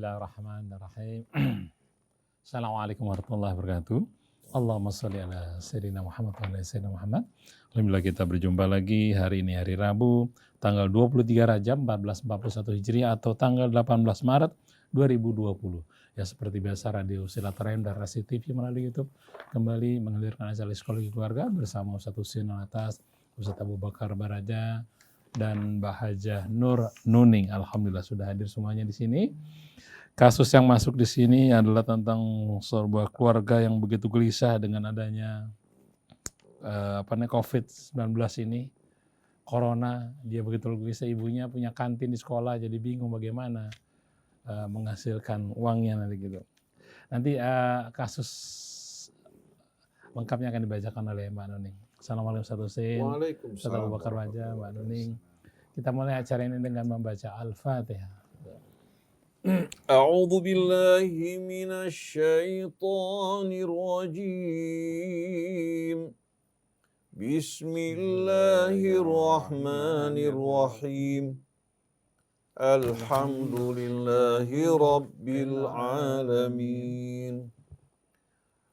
Bismillahirrahmanirrahim. Assalamualaikum warahmatullahi wabarakatuh. Allahumma sholli ala sayyidina Muhammad wa ala sayyidina Muhammad. Alhamdulillah kita berjumpa lagi hari ini hari Rabu tanggal 23 Rajab 1441 Hijriah atau tanggal 18 Maret 2020. Ya seperti biasa Radio Silaturahim dan Rasi TV melalui YouTube kembali menghadirkan acara psikologi keluarga bersama Ustaz Husin Atas, Ustaz Abu Bakar Baraja dan Mbak Hajah Nur Nuning. Alhamdulillah sudah hadir semuanya di sini. Kasus yang masuk di sini adalah tentang sebuah keluarga yang begitu gelisah dengan adanya COVID-19 ini, corona. Dia begitu gelisah, ibunya punya kantin di sekolah, jadi bingung bagaimana menghasilkan uangnya nanti gitu. Nanti kasus lengkapnya akan dibacakan oleh Mbak Nuning. Assalamualaikum Ustaz Husin, Ustaz Abu Bakar Wajah, Mbak Nuning. Kita mulai acara ini dengan membaca Al-Fatihah. أعوذ بالله من الشيطان الرجيم بسم الله الرحمن الرحيم الحمد لله رب العالمين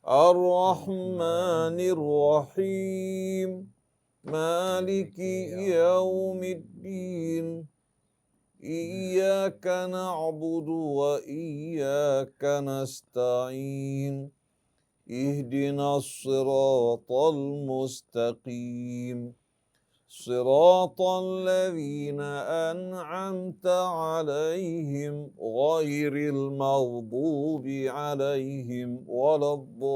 الرحمن الرحيم مالك يوم الدين إياك نعبد وإياك نستعين اهدنا الصراط المستقيم صراط الذين أنعمت عليهم غير المغضوب عليهم ولا الضالين.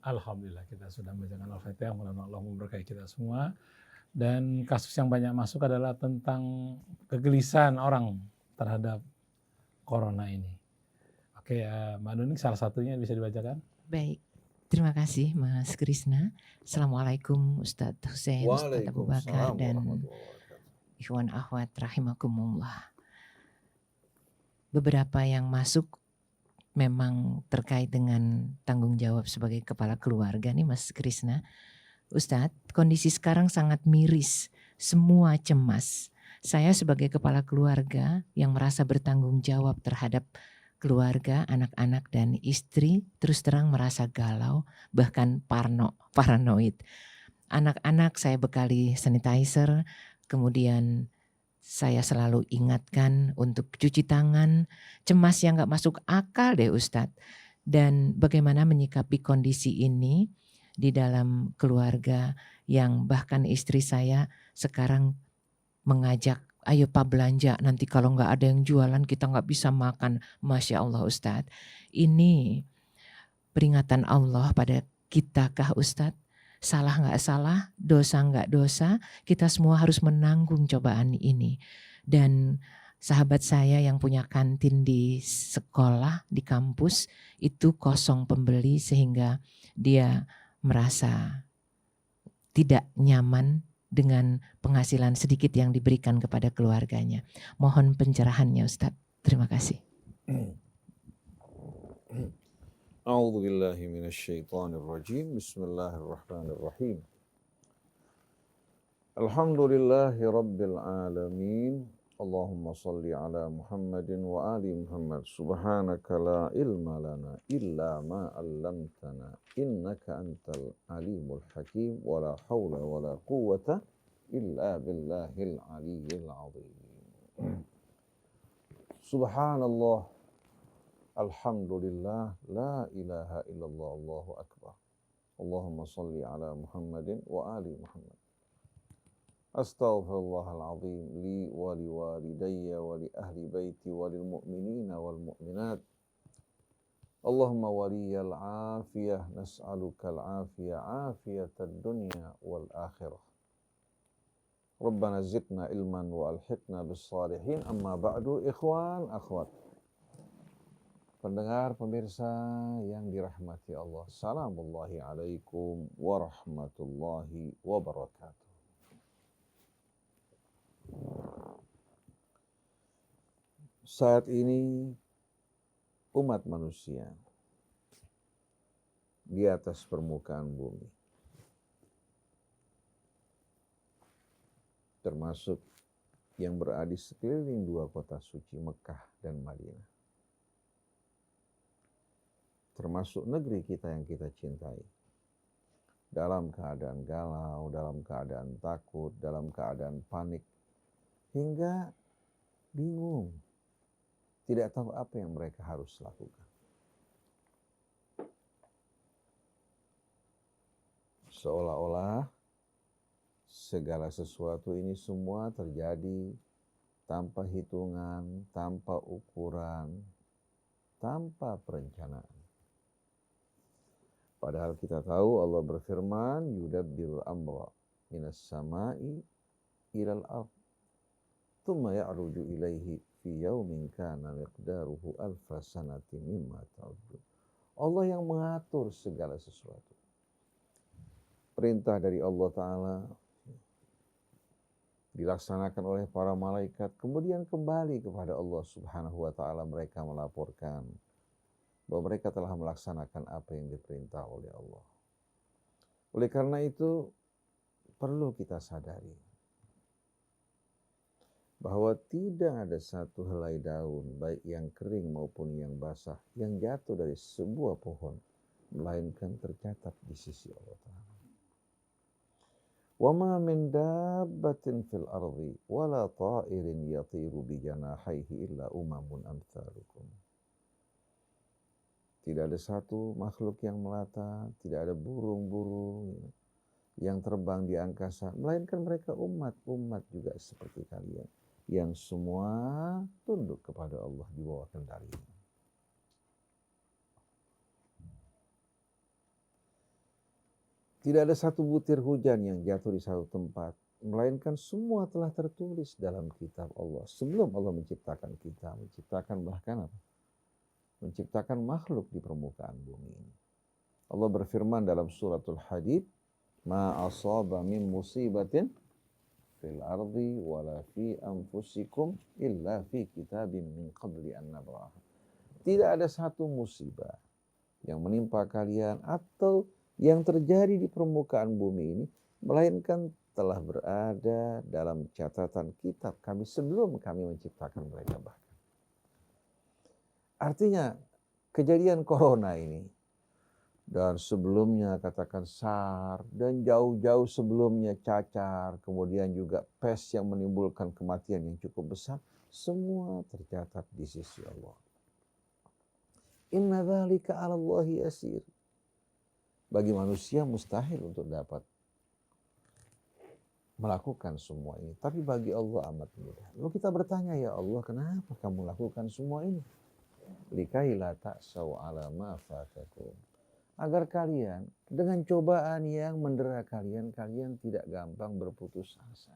Alhamdulillah kita sudah membacakan Al-Fatihah, mudah-mudahan Allah memberkahi kita semua. Dan kasus yang banyak masuk adalah tentang kegelisahan orang terhadap corona ini. Oke, Mbak Nuning salah satunya bisa dibacakan. Baik, terima kasih Mas Krisna. Assalamualaikum Ustadz Husin, Ustadz Abu Bakar dan ikhwan akhwat rahimakumullah. Beberapa yang masuk memang terkait dengan tanggung jawab sebagai kepala keluarga nih Mas Krisna. Ustadz, kondisi sekarang sangat miris, semua cemas. Saya sebagai kepala keluarga yang merasa bertanggung jawab terhadap keluarga, anak-anak dan istri terus terang merasa galau, bahkan paranoid. Anak-anak saya bekali sanitizer, kemudian saya selalu ingatkan untuk cuci tangan, cemas yang gak masuk akal deh Ustadz. Dan bagaimana menyikapi kondisi ini di dalam keluarga yang bahkan istri saya sekarang mengajak, ayo Pak belanja, nanti kalau gak ada yang jualan kita gak bisa makan. Masya Allah Ustadz, ini peringatan Allah pada kita kah Ustadz? Salah gak salah, dosa gak dosa, kita semua harus menanggung cobaan ini. Dan sahabat saya yang punya kantin di sekolah, di kampus, itu kosong pembeli sehingga dia merasa tidak nyaman dengan penghasilan sedikit yang diberikan kepada keluarganya. Mohon pencerahannya Ustadz. Terima kasih. أعوذ بالله من الشيطان الرجيم بسم الله الرحمن الرحيم الحمد لله رب العالمين اللهم صل على محمد وآل محمد سبحانك لا علم لنا إلا ما علمتنا إنك أنت العليم الحكيم ولا حول ولا قوة إلا بالله العلي العظيم سبحان الله Alhamdulillah, la ilaha illallah, Allahu akbar. Allahumma salli ala Muhammadin wa ali Muhammad. Astaghfirullahaladzim li wa li walidayya wa li ahli baiti wa lil mu'minina wal mu'minat. Allahumma waliyal afiyah, nas'alukal afiyah, afiyatad dunya wal akhirah. Rabbana zidna ilman wa alhiqna bis salihin. Amma ba'du, ikhwan, akhwat. Pendengar, pemirsa yang dirahmati Allah. Salamullahi alaikum warahmatullahi wabarakatuh. Saat ini umat manusia di atas permukaan bumi, termasuk yang berada di sekeliling dua kota suci Mekah dan Madinah. Termasuk negeri kita yang kita cintai. Dalam keadaan galau, dalam keadaan takut, dalam keadaan panik, hingga bingung, tidak tahu apa yang mereka harus lakukan. Seolah-olah segala sesuatu ini semua terjadi tanpa hitungan, tanpa ukuran, tanpa perencanaan. Padahal kita tahu Allah berfirman, yudabbirul amra minas sama'i ilal ard, thumma ya'ruju ilaihi fi yaumin kana miqdaruhu alfa sanatin mimma ta'udun. Allah yang mengatur segala sesuatu. Perintah dari Allah Ta'ala dilaksanakan oleh para malaikat, kemudian kembali kepada Allah Subhanahu wa Ta'ala. Mereka melaporkan bahwa mereka telah melaksanakan apa yang diperintah oleh Allah. Oleh karena itu, perlu kita sadari bahwa tidak ada satu helai daun, baik yang kering maupun yang basah, yang jatuh dari sebuah pohon, melainkan tercatat di sisi Allah Ta'ala. وَمَا مِنْ دَابَّةٍ فِي الْأَرْضِ وَلَا طَائِرٍ يَطِيرُ بِجَنَاحَيْهِ إِلَّا أُمَمٌ أَمْثَالُكُمْ. Tidak ada satu makhluk yang melata, tidak ada burung-burung yang terbang di angkasa, melainkan mereka umat-umat juga seperti kalian, yang semua tunduk kepada Allah di bawah kendalinya. Tidak ada satu butir hujan yang jatuh di satu tempat, melainkan semua telah tertulis dalam kitab Allah. Sebelum Allah menciptakan kita, menciptakan bahkan apa? Menciptakan makhluk di permukaan bumi ini. Allah berfirman dalam suratul Hadid, ma asaba min musibatin fil ardi wala fi anfusikum illa fi kitabim min qabli an nabraha. Tidak ada satu musibah yang menimpa kalian atau yang terjadi di permukaan bumi ini, melainkan telah berada dalam catatan kitab kami sebelum kami menciptakan mereka bahkan. Artinya, kejadian corona ini, dan sebelumnya katakan SARS, dan jauh-jauh sebelumnya cacar, kemudian juga pes yang menimbulkan kematian yang cukup besar, semua tercatat di sisi Allah. Inna dzalika 'ala Allahi yasir. Bagi manusia mustahil untuk dapat melakukan semua ini. Tapi bagi Allah amat mudah. Lalu kita bertanya, ya Allah, kenapa kamu lakukan semua ini? Likai la ta'sau 'ala ma fatakum. Agar kalian dengan cobaan yang mendera kalian, kalian tidak gampang berputus asa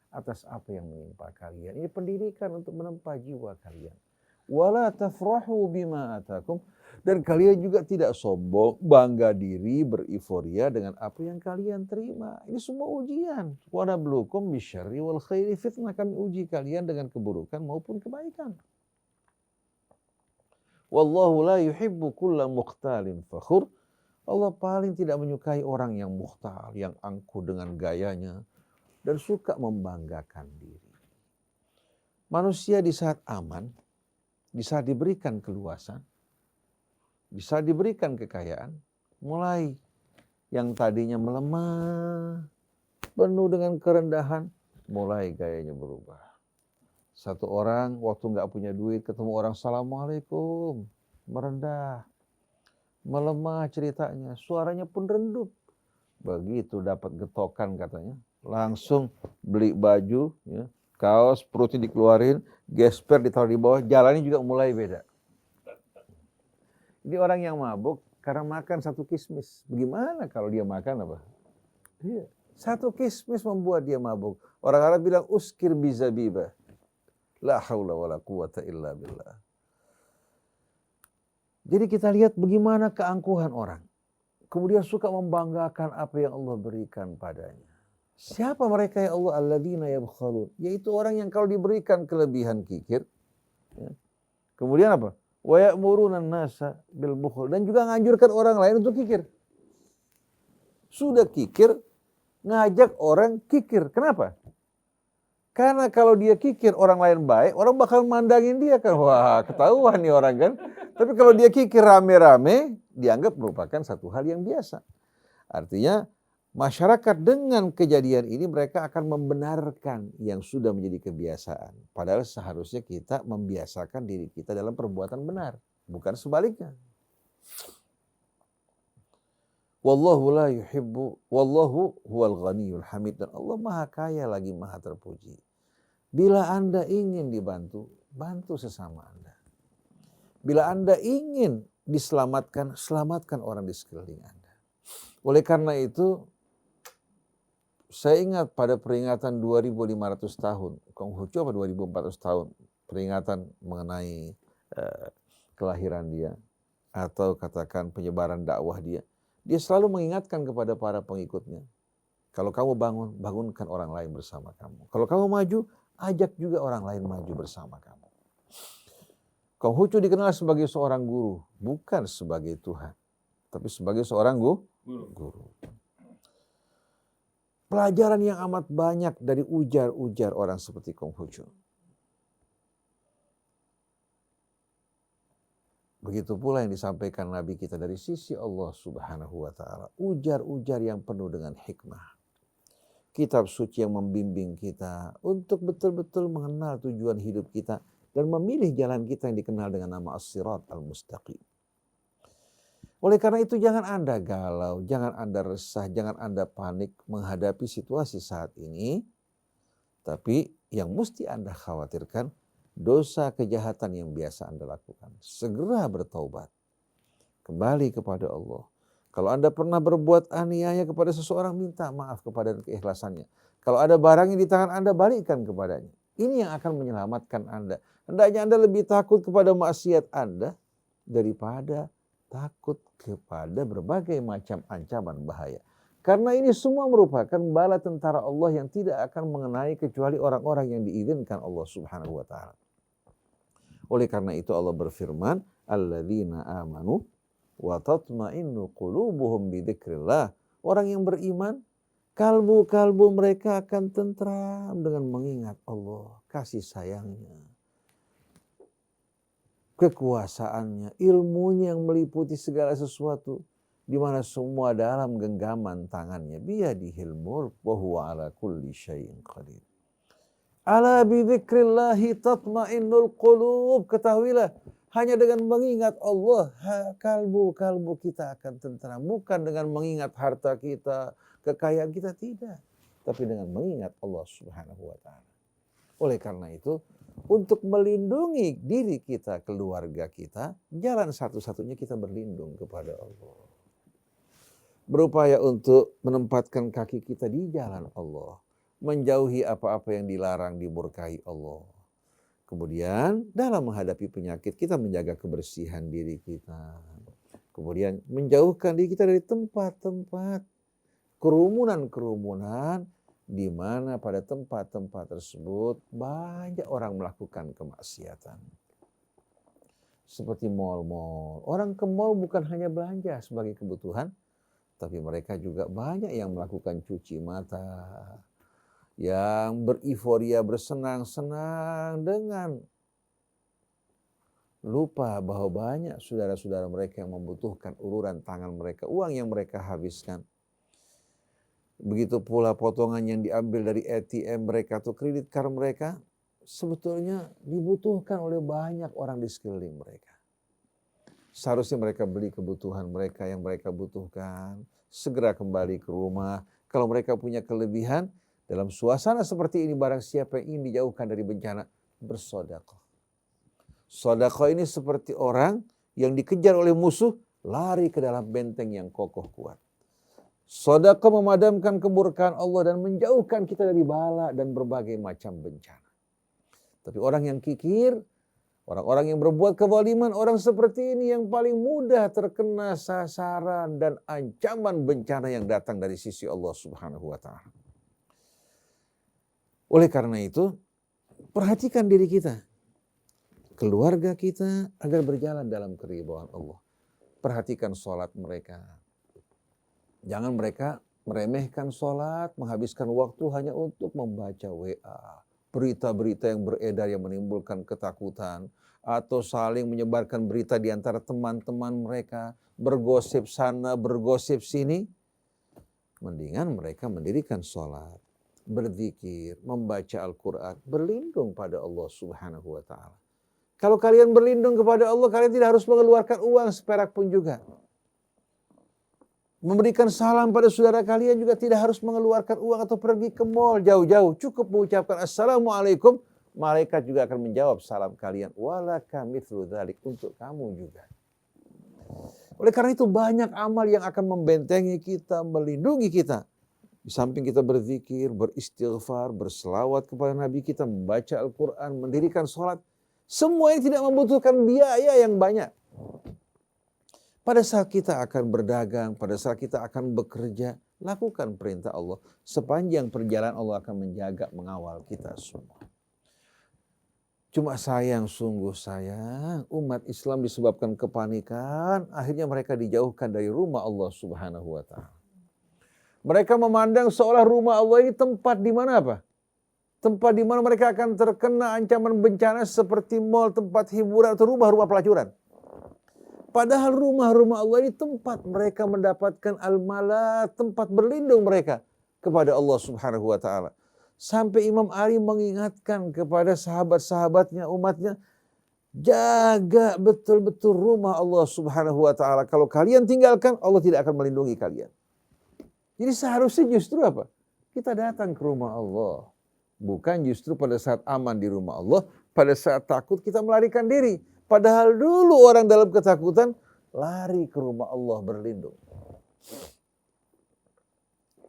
atas apa yang menimpa kalian. Ini pendidikan untuk menempa jiwa kalian. Wala tafrahu bima atakum, dan kalian juga tidak sombong, bangga diri, beriforia dengan apa yang kalian terima. Ini semua ujian. Wa nabluukum bisyarri wal khairi fitnah. Kami uji kalian dengan keburukan maupun kebaikan. Wallahu la yuhibbu kulla mukhtalin fakhur. Allah paling tidak menyukai orang yang mukhtal, yang angkuh dengan gayanya dan suka membanggakan diri. Manusia di saat aman, di saat diberikan keluasan, di saat diberikan kekayaan, mulai yang tadinya melemah, penuh dengan kerendahan, mulai gayanya berubah. Satu orang waktu nggak punya duit, ketemu orang assalamualaikum, merendah, melemah ceritanya, suaranya pun redup. Begitu dapat getokan katanya, langsung beli baju, ya, kaos, perutnya dikeluarin, gesper ditaruh di bawah, jalannya juga mulai beda. Ini orang yang mabuk karena makan satu kismis. Bagaimana kalau dia makan apa? Iya. Satu kismis membuat dia mabuk. Orang Arab bilang uskir bizabiba. La haula wala quwata illa billah. Jadi kita lihat bagaimana keangkuhan orang. Kemudian suka membanggakan apa yang Allah berikan padanya. Siapa mereka ya Allah? Alladzina yabkhalun. Yaitu orang yang kalau diberikan kelebihan kikir. Ya. Kemudian apa? Wa ya'muruna an-nasa bil bukhl, dan juga nganjurkan orang lain untuk kikir. Sudah kikir, ngajak orang kikir. Kenapa? Karena kalau dia kikir orang lain baik, orang bakal mandangin dia kan. Wah, ketahuan nih orang kan. Tapi kalau dia kikir rame-rame, dianggap merupakan satu hal yang biasa. Artinya masyarakat dengan kejadian ini mereka akan membenarkan yang sudah menjadi kebiasaan. Padahal seharusnya kita membiasakan diri kita dalam perbuatan benar, bukan sebaliknya. Wallahu huwal ghaniyul hamid, dan Allah maha kaya lagi maha terpuji. Bila Anda ingin dibantu, bantu sesama Anda. Bila Anda ingin diselamatkan, selamatkan orang di sekeliling Anda. Oleh karena itu, saya ingat pada peringatan 2500 tahun, Konghucu apa 2400 tahun, peringatan mengenai kelahiran dia, atau katakan penyebaran dakwah dia. Dia selalu mengingatkan kepada para pengikutnya, kalau kamu bangun, bangunkan orang lain bersama kamu. Kalau kamu maju, ajak juga orang lain maju bersama kamu. Konghucu dikenal sebagai seorang guru, bukan sebagai Tuhan, tapi sebagai seorang guru. Pelajaran yang amat banyak dari ujar-ujar orang seperti Konghucu. Begitu pula yang disampaikan Nabi kita dari sisi Allah Subhanahu wa Ta'ala. Ujar-ujar yang penuh dengan hikmah. Kitab suci yang membimbing kita untuk betul-betul mengenal tujuan hidup kita dan memilih jalan kita yang dikenal dengan nama As-Sirat Al-Mustaqim. Oleh karena itu jangan Anda galau, jangan Anda resah, jangan Anda panik menghadapi situasi saat ini. Tapi yang mesti Anda khawatirkan, dosa kejahatan yang biasa Anda lakukan. Segera bertaubat. Kembali kepada Allah. Kalau Anda pernah berbuat aniaya kepada seseorang, minta maaf kepada keikhlasannya. Kalau ada barang yang di tangan Anda, balikkan kepadanya. Ini yang akan menyelamatkan Anda. Hendaknya Anda lebih takut kepada maksiat Anda daripada takut kepada berbagai macam ancaman bahaya. Karena ini semua merupakan bala tentara Allah yang tidak akan mengenai kecuali orang-orang yang diizinkan Allah Subhanahu wa Ta'ala. Oleh karena itu Allah berfirman, alladzina amanu wa tatma'innu qulubuhum bidzikrillah. Orang yang beriman, kalbu-kalbu mereka akan tentram dengan mengingat Allah, kasih sayangnya, kekuasaannya, ilmunya yang meliputi segala sesuatu, di mana semua dalam genggaman tangannya. Biyadihil mulk wa huwa ala kulli syai'in qadir. Ala bidzikrillahi tatmainnul qulub. Ketahuilah, hanya dengan mengingat Allah, kalbu-kalbu kita akan tentram. Bukan dengan mengingat harta kita, kekayaan kita, tidak. Tapi dengan mengingat Allah Subhanahu wa Ta'ala. Oleh karena itu, untuk melindungi diri kita, keluarga kita, jalan satu-satunya kita berlindung kepada Allah. Berupaya untuk menempatkan kaki kita di jalan Allah. Menjauhi apa-apa yang dilarang, dimurkai Allah. Kemudian dalam menghadapi penyakit kita menjaga kebersihan diri kita. Kemudian menjauhkan diri kita dari tempat-tempat kerumunan-kerumunan di mana pada tempat-tempat tersebut banyak orang melakukan kemaksiatan. Seperti mal-mal. Orang ke mal bukan hanya belanja sebagai kebutuhan, tapi mereka juga banyak yang melakukan cuci mata, yang beriforia, bersenang-senang dengan lupa bahwa banyak saudara-saudara mereka yang membutuhkan uluran tangan mereka, uang yang mereka habiskan. Begitu pula potongan yang diambil dari ATM mereka atau kredit card mereka, sebetulnya dibutuhkan oleh banyak orang di sekeliling mereka. Seharusnya mereka beli kebutuhan mereka yang mereka butuhkan, segera kembali ke rumah. Kalau mereka punya kelebihan, dalam suasana seperti ini barang siapa yang ingin dijauhkan dari bencana, bersedekah. Sedekah ini seperti orang yang dikejar oleh musuh, lari ke dalam benteng yang kokoh kuat. Sedekah memadamkan kemurkaan Allah dan menjauhkan kita dari bala dan berbagai macam bencana. Tapi orang yang kikir, orang-orang yang berbuat kezaliman, orang seperti ini yang paling mudah terkena sasaran dan ancaman bencana yang datang dari sisi Allah Subhanahu wa Ta'ala. Oleh karena itu, perhatikan diri kita, keluarga kita agar berjalan dalam keridhaan Allah. Perhatikan sholat mereka. Jangan mereka meremehkan sholat, menghabiskan waktu hanya untuk membaca WA, berita-berita yang beredar yang menimbulkan ketakutan, atau saling menyebarkan berita di antara teman-teman mereka, bergosip sana, bergosip sini, mendingan mereka mendirikan sholat, berzikir, membaca Al-Quran, berlindung pada Allah Subhanahu wa Ta'ala. Kalau kalian berlindung kepada Allah, kalian tidak harus mengeluarkan uang seperak pun juga. Memberikan salam pada saudara kalian juga tidak harus mengeluarkan uang atau pergi ke mall jauh-jauh. Cukup mengucapkan Assalamualaikum, malaikat juga akan menjawab salam kalian. Walaka mithlu dzalik, untuk kamu juga. Oleh karena itu banyak amal yang akan membentengi kita, melindungi kita. Di samping kita berzikir, beristighfar, berselawat kepada Nabi kita, membaca Al-Quran, mendirikan sholat. Semua ini tidak membutuhkan biaya yang banyak. Pada saat kita akan berdagang, pada saat kita akan bekerja, lakukan perintah Allah. Sepanjang perjalanan Allah akan menjaga, mengawal kita semua. Cuma sayang, sungguh sayang, umat Islam disebabkan kepanikan, akhirnya mereka dijauhkan dari rumah Allah Subhanahu wa Ta'ala. Mereka memandang seolah rumah Allah ini tempat di mana apa? Tempat di mana mereka akan terkena ancaman bencana seperti mal, tempat hiburan, atau rumah-rumah pelacuran. Padahal rumah-rumah Allah ini tempat mereka mendapatkan al-mala, tempat berlindung mereka kepada Allah Subhanahu wa Ta'ala. Sampai Imam Ali mengingatkan kepada sahabat-sahabatnya, umatnya, jaga betul-betul rumah Allah Subhanahu wa Ta'ala. Kalau kalian tinggalkan, Allah tidak akan melindungi kalian. Jadi seharusnya justru apa? Kita datang ke rumah Allah. Bukan justru pada saat aman di rumah Allah, pada saat takut kita melarikan diri. Padahal dulu orang dalam ketakutan lari ke rumah Allah berlindung.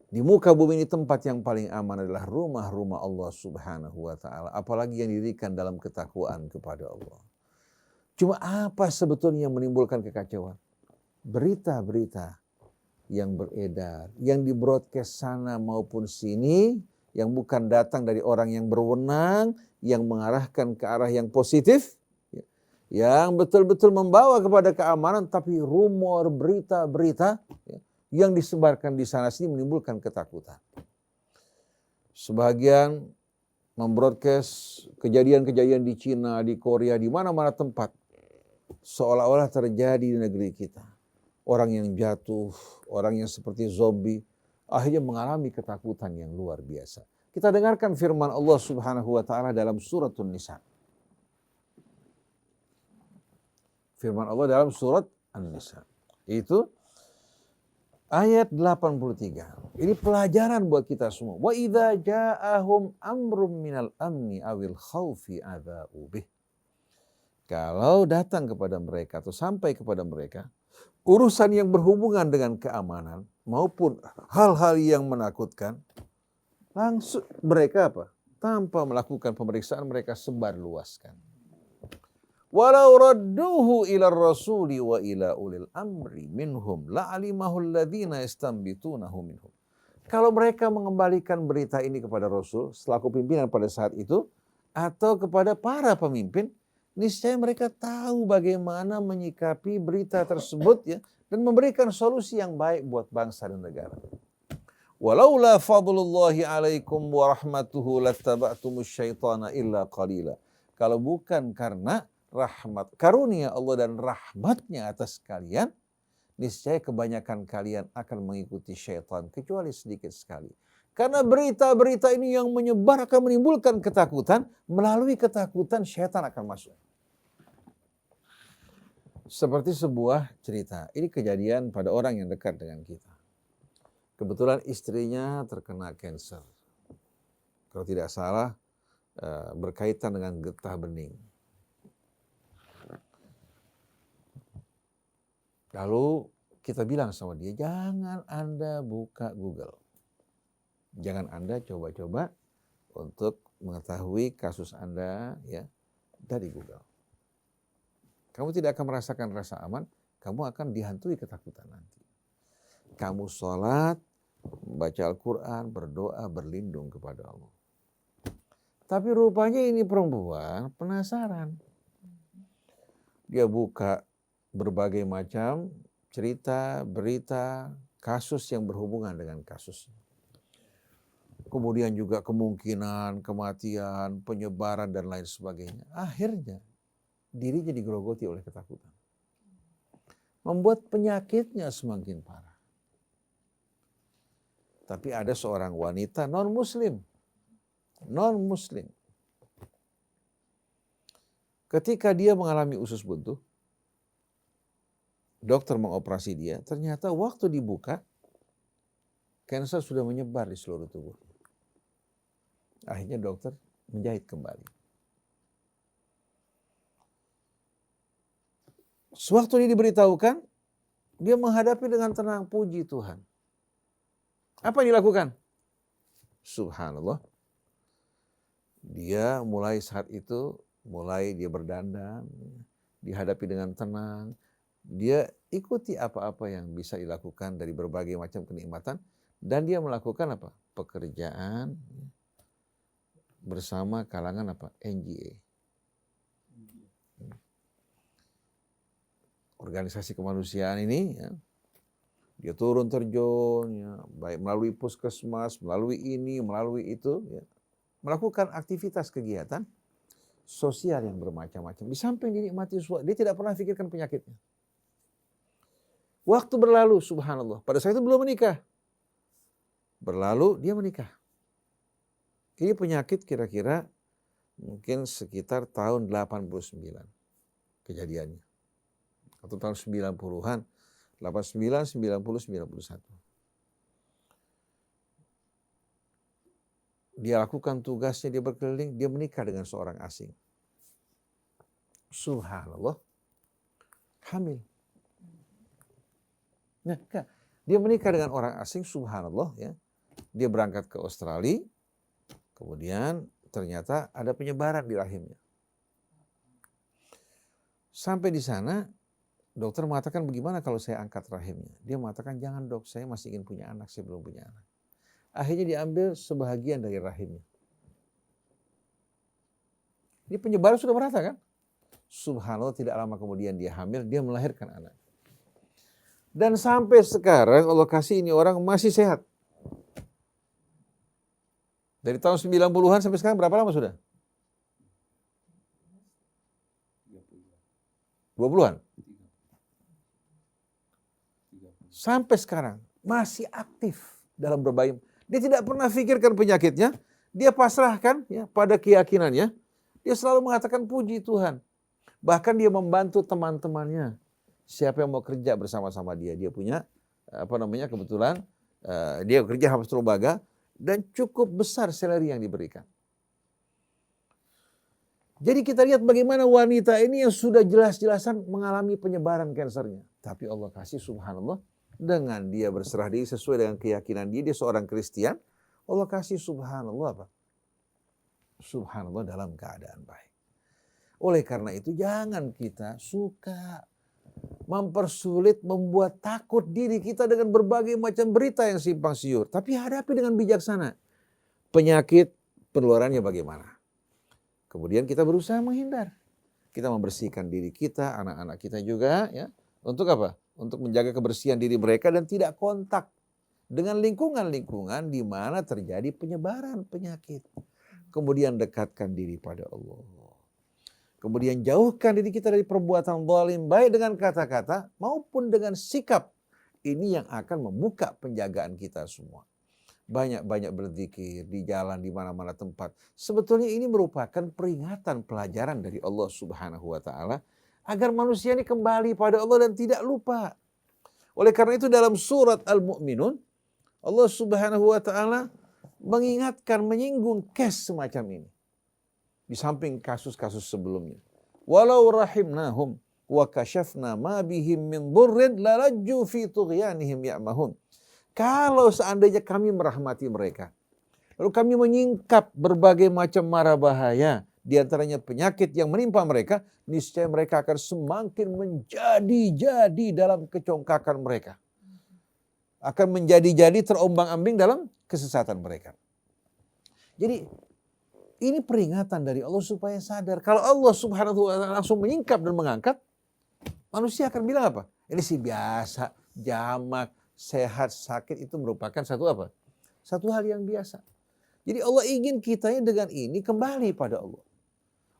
Di muka bumi ini tempat yang paling aman adalah rumah-rumah Allah Subhanahu wa Ta'ala. Apalagi yang didirikan dalam ketakwaan kepada Allah. Cuma apa sebetulnya yang menimbulkan kekacauan? Berita-berita yang beredar, yang di broadcast sana maupun sini, yang bukan datang dari orang yang berwenang, yang mengarahkan ke arah yang positif, yang betul-betul membawa kepada keamanan, tapi rumor, berita-berita yang disebarkan di sana sini menimbulkan ketakutan. Sebagian membroadcast kejadian-kejadian di Cina, di Korea, di mana-mana tempat, seolah-olah terjadi di negeri kita. Orang yang jatuh, orang yang seperti zombie, akhirnya mengalami ketakutan yang luar biasa. Kita dengarkan firman Allah Subhanahu wa Ta'ala dalam surat An-Nisa. Firman Allah dalam surat An-Nisa. Itu ayat 83. Ini pelajaran buat kita semua. Wa idza ja'ahum amrum minal amni awil khaufi adza'u bih. Kalau datang kepada mereka atau sampai kepada mereka urusan yang berhubungan dengan keamanan maupun hal-hal yang menakutkan, langsung mereka apa? Tanpa melakukan pemeriksaan mereka sebarluaskan. Walau radduhu ila rasuli wa ila ulil amri minhum la'alimahu alladhina yastambitunahu minhum. Kalau mereka mengembalikan berita ini kepada Rasul selaku pimpinan pada saat itu atau kepada para pemimpin, niscaya mereka tahu bagaimana menyikapi berita tersebut ya, dan memberikan solusi yang baik buat bangsa dan negara. Walaula fadlullahi alaikum wa rahmatuhu lattaba'tumus syaitana illa qalila. Kalau bukan karena rahmat karunia Allah dan rahmatnya atas kalian, niscaya kebanyakan kalian akan mengikuti syaitan kecuali sedikit sekali. Karena berita-berita ini yang menyebar akan menimbulkan ketakutan, melalui ketakutan syaitan akan masuk. Seperti sebuah cerita, ini kejadian pada orang yang dekat dengan kita. Kebetulan istrinya terkena kanker. Kalau tidak salah, berkaitan dengan getah bening. Lalu kita bilang sama dia, jangan Anda buka Google. Jangan Anda coba-coba untuk mengetahui kasus Anda ya dari Google. Kamu tidak akan merasakan rasa aman, kamu akan dihantui ketakutan nanti. Kamu sholat, baca Al-Quran, berdoa, berlindung kepada Allah. Tapi rupanya ini perempuan penasaran. Dia buka berbagai macam cerita, berita, kasus yang berhubungan dengan kasus. kemudian juga kemungkinan kematian, penyebaran dan lain sebagainya. Akhirnya dirinya digerogoti oleh ketakutan. Membuat penyakitnya semakin parah. Tapi ada seorang wanita non-muslim. Ketika dia mengalami usus buntu, dokter mengoperasi dia, ternyata waktu dibuka, kanker sudah menyebar di seluruh tubuh. Akhirnya dokter menjahit kembali. Sewaktu dia diberitahukan, dia menghadapi dengan tenang, puji Tuhan. Apa yang dilakukan? Subhanallah. Dia mulai saat itu, dia berdandan, dihadapi dengan tenang. Dia ikuti apa-apa yang bisa dilakukan dari berbagai macam kenikmatan. Dan dia melakukan apa? Pekerjaan bersama kalangan apa? NGA. Organisasi kemanusiaan ini, ya, dia turun terjun, ya, baik melalui puskesmas, melalui ini, melalui itu, ya, melakukan aktivitas kegiatan sosial yang bermacam-macam. Di samping dinikmati sesuatu, dia tidak pernah pikirkan penyakitnya. Waktu berlalu, subhanallah. Pada saat itu belum menikah. Berlalu, dia menikah. Ini penyakit kira-kira mungkin sekitar tahun 89 kejadiannya. Atau tahun 90-an, 89, 90, 91. Dia lakukan tugasnya, dia berkeliling, dia menikah dengan seorang asing. Subhanallah, hamil. Nah, dia menikah dengan orang asing, subhanallah, ya. Dia berangkat ke Australia, kemudian ternyata ada penyebaran di rahimnya. Sampai di sana, dokter mengatakan, bagaimana kalau saya angkat rahimnya? Dia mengatakan, jangan dok, saya masih ingin punya anak, saya belum punya anak. Akhirnya diambil sebahagian dari rahimnya. Ini penyebaran sudah merata kan? Subhanallah, tidak lama kemudian dia hamil, dia melahirkan anak. Dan sampai sekarang Allah kasih ini orang masih sehat. Dari tahun 90-an sampai sekarang berapa lama sudah? 20-an? Sampai sekarang masih aktif dalam berbagai. Dia tidak pernah pikirkan penyakitnya. Dia pasrahkan ya, pada keyakinannya. Dia selalu mengatakan puji Tuhan. Bahkan dia membantu teman-temannya. Siapa yang mau kerja bersama-sama dia. Dia punya kebetulan dia kerja Hafizul Baga dan cukup besar salary yang diberikan. Jadi kita lihat bagaimana wanita ini yang sudah jelas-jelasan mengalami penyebaran kansernya. Tapi Allah kasih subhanallah. Dengan dia berserah diri sesuai dengan keyakinan dia seorang Kristen, Allah kasih subhanallah apa? Subhanallah dalam keadaan baik. Oleh karena itu jangan kita suka mempersulit, membuat takut diri kita dengan berbagai macam berita yang simpang siur. Tapi hadapi dengan bijaksana. Penyakit penularannya bagaimana? Kemudian kita berusaha menghindar. Kita membersihkan diri kita, anak-anak kita juga, ya. Untuk apa? Untuk menjaga kebersihan diri mereka dan tidak kontak dengan lingkungan-lingkungan di mana terjadi penyebaran penyakit. Kemudian dekatkan diri pada Allah. Kemudian jauhkan diri kita dari perbuatan zalim baik dengan kata-kata maupun dengan sikap. Ini yang akan membuka penjagaan kita semua. Banyak-banyak berzikir di jalan, di mana-mana tempat. Sebetulnya ini merupakan peringatan pelajaran dari Allah Subhanahu wa Ta'ala agar manusia ini kembali pada Allah dan tidak lupa. Oleh karena itu dalam surat Al-Mu'minun, Allah Subhanahu wa Ta'ala mengingatkan, menyinggung case semacam ini. Di samping kasus-kasus sebelumnya. Walau rahimnahum wa kashafna ma bihim min dhurrin lalajju fi tughyanihim ya'mahun. Kalau seandainya kami merahmati mereka, lalu kami menyingkap berbagai macam mara bahaya, di antaranya penyakit yang menimpa mereka, niscaya mereka akan semakin menjadi-jadi dalam kecongkakan mereka. Akan menjadi-jadi terombang-ambing dalam kesesatan mereka. Jadi ini peringatan dari Allah supaya sadar. Kalau Allah Subhanahu wa Ta'ala langsung menyingkap dan mengangkat, manusia akan bilang apa? Ini sih biasa, jamak, sehat, sakit itu merupakan satu apa? Satu hal yang biasa. Jadi Allah ingin kita dengan ini kembali pada Allah.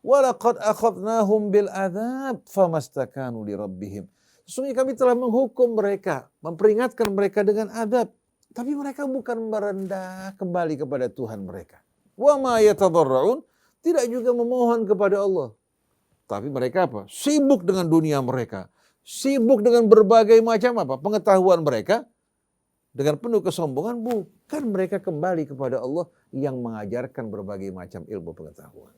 Walaqad akhadnahum bil adzab famastakanu li rabbihim. Sesungguhnya kami telah menghukum mereka, memperingatkan mereka dengan azab, tapi mereka bukan merendah kembali kepada Tuhan mereka. Wa ma yatadarra'un, tidak juga memohon kepada Allah. Tapi mereka apa? Sibuk dengan dunia mereka. Sibuk dengan berbagai macam apa? Pengetahuan mereka. Dengan penuh kesombongan, bukan mereka kembali kepada Allah yang mengajarkan berbagai macam ilmu pengetahuan.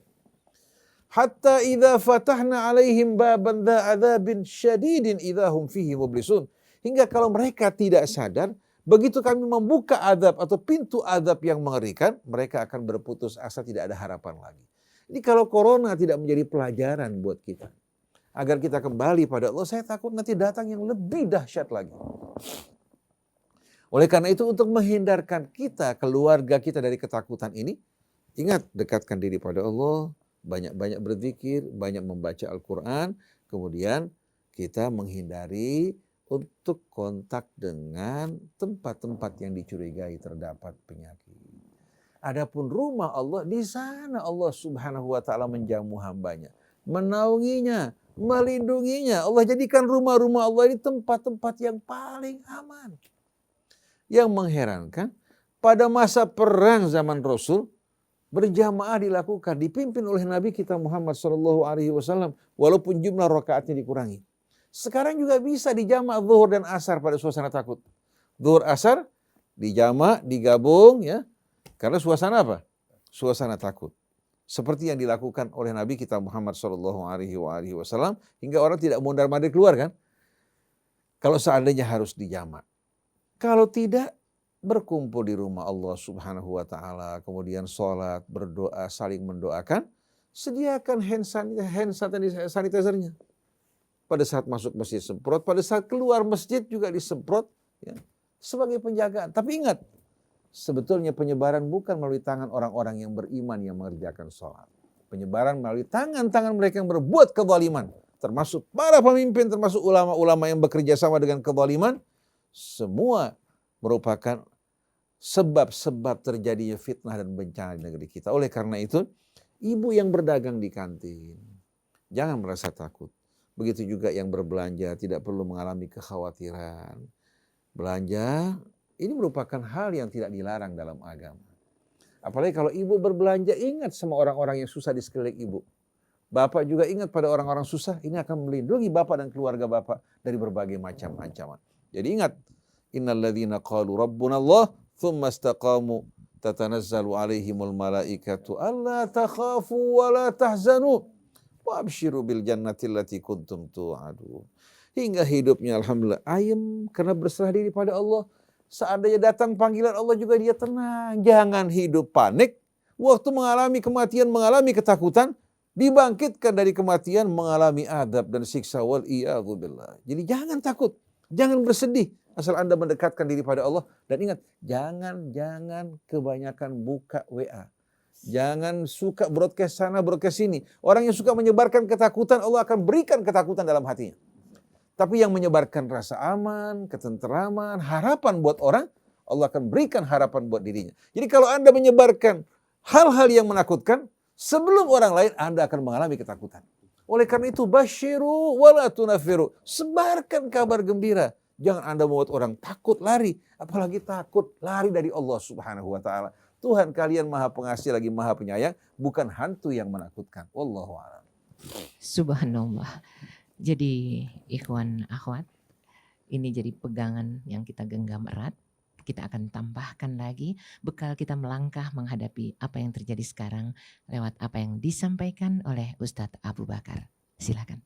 Hatta idza fatahna alaihim baban dza adzabin syadidin idza hum fihi mublisun. Hingga kalau mereka tidak sadar, begitu kami membuka azab atau pintu azab yang mengerikan, mereka akan berputus asa, tidak ada harapan lagi. Jadi kalau corona tidak menjadi pelajaran buat kita, agar kita kembali pada Allah, saya takut nanti datang yang lebih dahsyat lagi. Oleh karena itu, untuk menghindarkan kita, keluarga kita dari ketakutan ini, ingat, dekatkan diri pada Allah, banyak-banyak berzikir, banyak membaca Al-Quran, kemudian kita menghindari untuk kontak dengan tempat-tempat yang dicurigai terdapat penyakit. Adapun rumah Allah, di sana Allah Subhanahu wa taala menjamu hambanya, menaunginya, melindunginya. Allah jadikan rumah-rumah Allah ini tempat-tempat yang paling aman. Yang mengherankan, pada masa perang zaman Rasul, berjamaah dilakukan, dipimpin oleh Nabi kita Muhammad SAW, walaupun jumlah rakaatnya dikurangi. Sekarang juga bisa dijamak zuhur dan asar pada suasana takut. Zuhur asar dijamak, digabung, ya. Karena suasana apa? Suasana takut. Seperti yang dilakukan oleh Nabi kita Muhammad SAW, hingga orang tidak mondar-mandir keluar kan. Kalau seandainya harus dijamak. Kalau tidak, berkumpul di rumah Allah Subhanahu wa taala, kemudian sholat, berdoa, saling mendoakan, sediakan hand sanitizer-nya. Pada saat masuk masjid semprot, pada saat keluar masjid juga disemprot, ya, sebagai penjagaan. Tapi ingat, sebetulnya penyebaran bukan melalui tangan orang-orang yang beriman yang mengerjakan sholat. Penyebaran melalui tangan-tangan mereka yang berbuat kezaliman, termasuk para pemimpin, termasuk ulama-ulama yang bekerja sama dengan kezaliman. Semua merupakan sebab-sebab terjadinya fitnah dan bencana di negeri kita. Oleh karena itu, ibu yang berdagang di kantin, jangan merasa takut. Begitu juga yang berbelanja, tidak perlu mengalami kekhawatiran. Belanja, ini merupakan hal yang tidak dilarang dalam agama. Apalagi kalau ibu berbelanja, ingat sama orang-orang yang susah di sekeliling ibu. Bapak juga ingat pada orang-orang susah, ini akan melindungi bapak dan keluarga bapak dari berbagai macam ancaman. Jadi ingat, innalladzina qalu rabbunallah thumma istaqamu tatanazzalu alaihimul malaikatu alla takhafu wa la tahzanu wa abshiru bil jannati allati kuntum tu'adun. Hingga hidupnya alhamdulillah ayem karena berserah diri pada Allah. Seandainya datang panggilan Allah juga dia tenang. Jangan hidup panik. Waktu mengalami kematian, mengalami ketakutan, dibangkitkan dari kematian, mengalami adab dan siksa wal iyadzu billah. Jadi jangan takut. Jangan bersedih asal Anda mendekatkan diri pada Allah. Dan ingat, jangan kebanyakan buka WA. Jangan suka broadcast sana, broadcast sini. Orang yang suka menyebarkan ketakutan, Allah akan berikan ketakutan dalam hatinya. Tapi yang menyebarkan rasa aman, ketenteraman, harapan buat orang, Allah akan berikan harapan buat dirinya. Jadi kalau Anda menyebarkan hal-hal yang menakutkan, sebelum orang lain Anda akan mengalami ketakutan. Oleh karena itu, basyiru wala tunafiru. Sebarkan kabar gembira. Jangan Anda membuat orang takut lari. Apalagi takut lari dari Allah Subhanahu wa ta'ala. Tuhan kalian maha pengasih lagi maha penyayang. Bukan hantu yang menakutkan. Wallahu a'lam. Subhanallah. Jadi ikhwan akhwat, ini jadi pegangan yang kita genggam erat. Kita akan tambahkan lagi bekal kita melangkah menghadapi apa yang terjadi sekarang lewat apa yang disampaikan oleh Ustadz Abu Bakar. Silakan.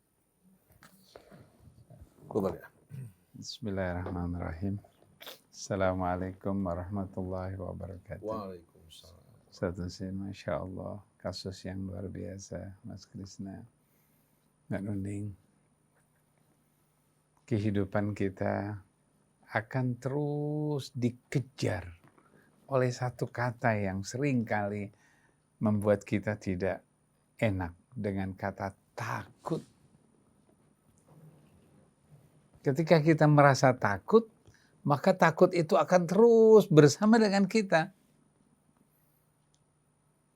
Bismillahirrahmanirrahim. Assalamualaikum warahmatullahi wabarakatuh. Waalaikumsalam. Satu sih, Masya Allah, kasus yang luar biasa, Mas Krisna, Mbak Nunding. Kehidupan kita akan terus dikejar oleh satu kata yang seringkali membuat kita tidak enak, dengan kata takut. Ketika kita merasa takut, maka takut itu akan terus bersama dengan kita.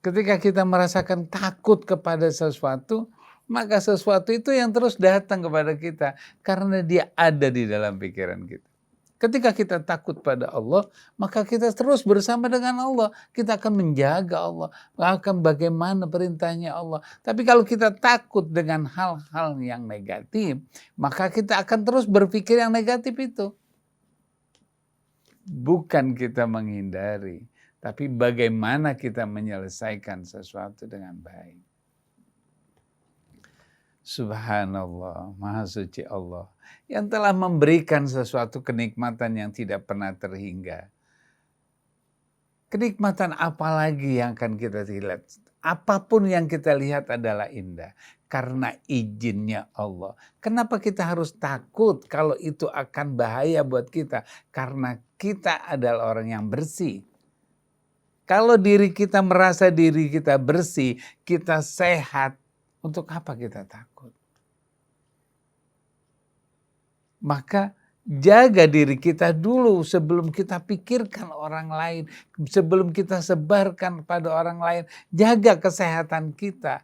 Ketika kita merasakan takut kepada sesuatu, maka sesuatu itu yang terus datang kepada kita karena dia ada di dalam pikiran kita. Ketika kita takut pada Allah, maka kita terus bersama dengan Allah. Kita akan menjaga Allah, akan bagaimana perintahnya Allah. Tapi kalau kita takut dengan hal-hal yang negatif, maka kita akan terus berpikir yang negatif itu. Bukan kita menghindari, tapi bagaimana kita menyelesaikan sesuatu dengan baik. Subhanallah, Maha Suci Allah yang telah memberikan sesuatu kenikmatan yang tidak pernah terhingga. Kenikmatan apa lagi yang akan kita lihat? Apapun yang kita lihat adalah indah karena izinnya Allah. Kenapa kita harus takut kalau itu akan bahaya buat kita? Karena kita adalah orang yang bersih. Kalau diri kita merasa diri kita bersih, kita sehat, untuk apa kita takut? Maka jaga diri kita dulu sebelum kita pikirkan orang lain, sebelum kita sebarkan pada orang lain. Jaga kesehatan kita.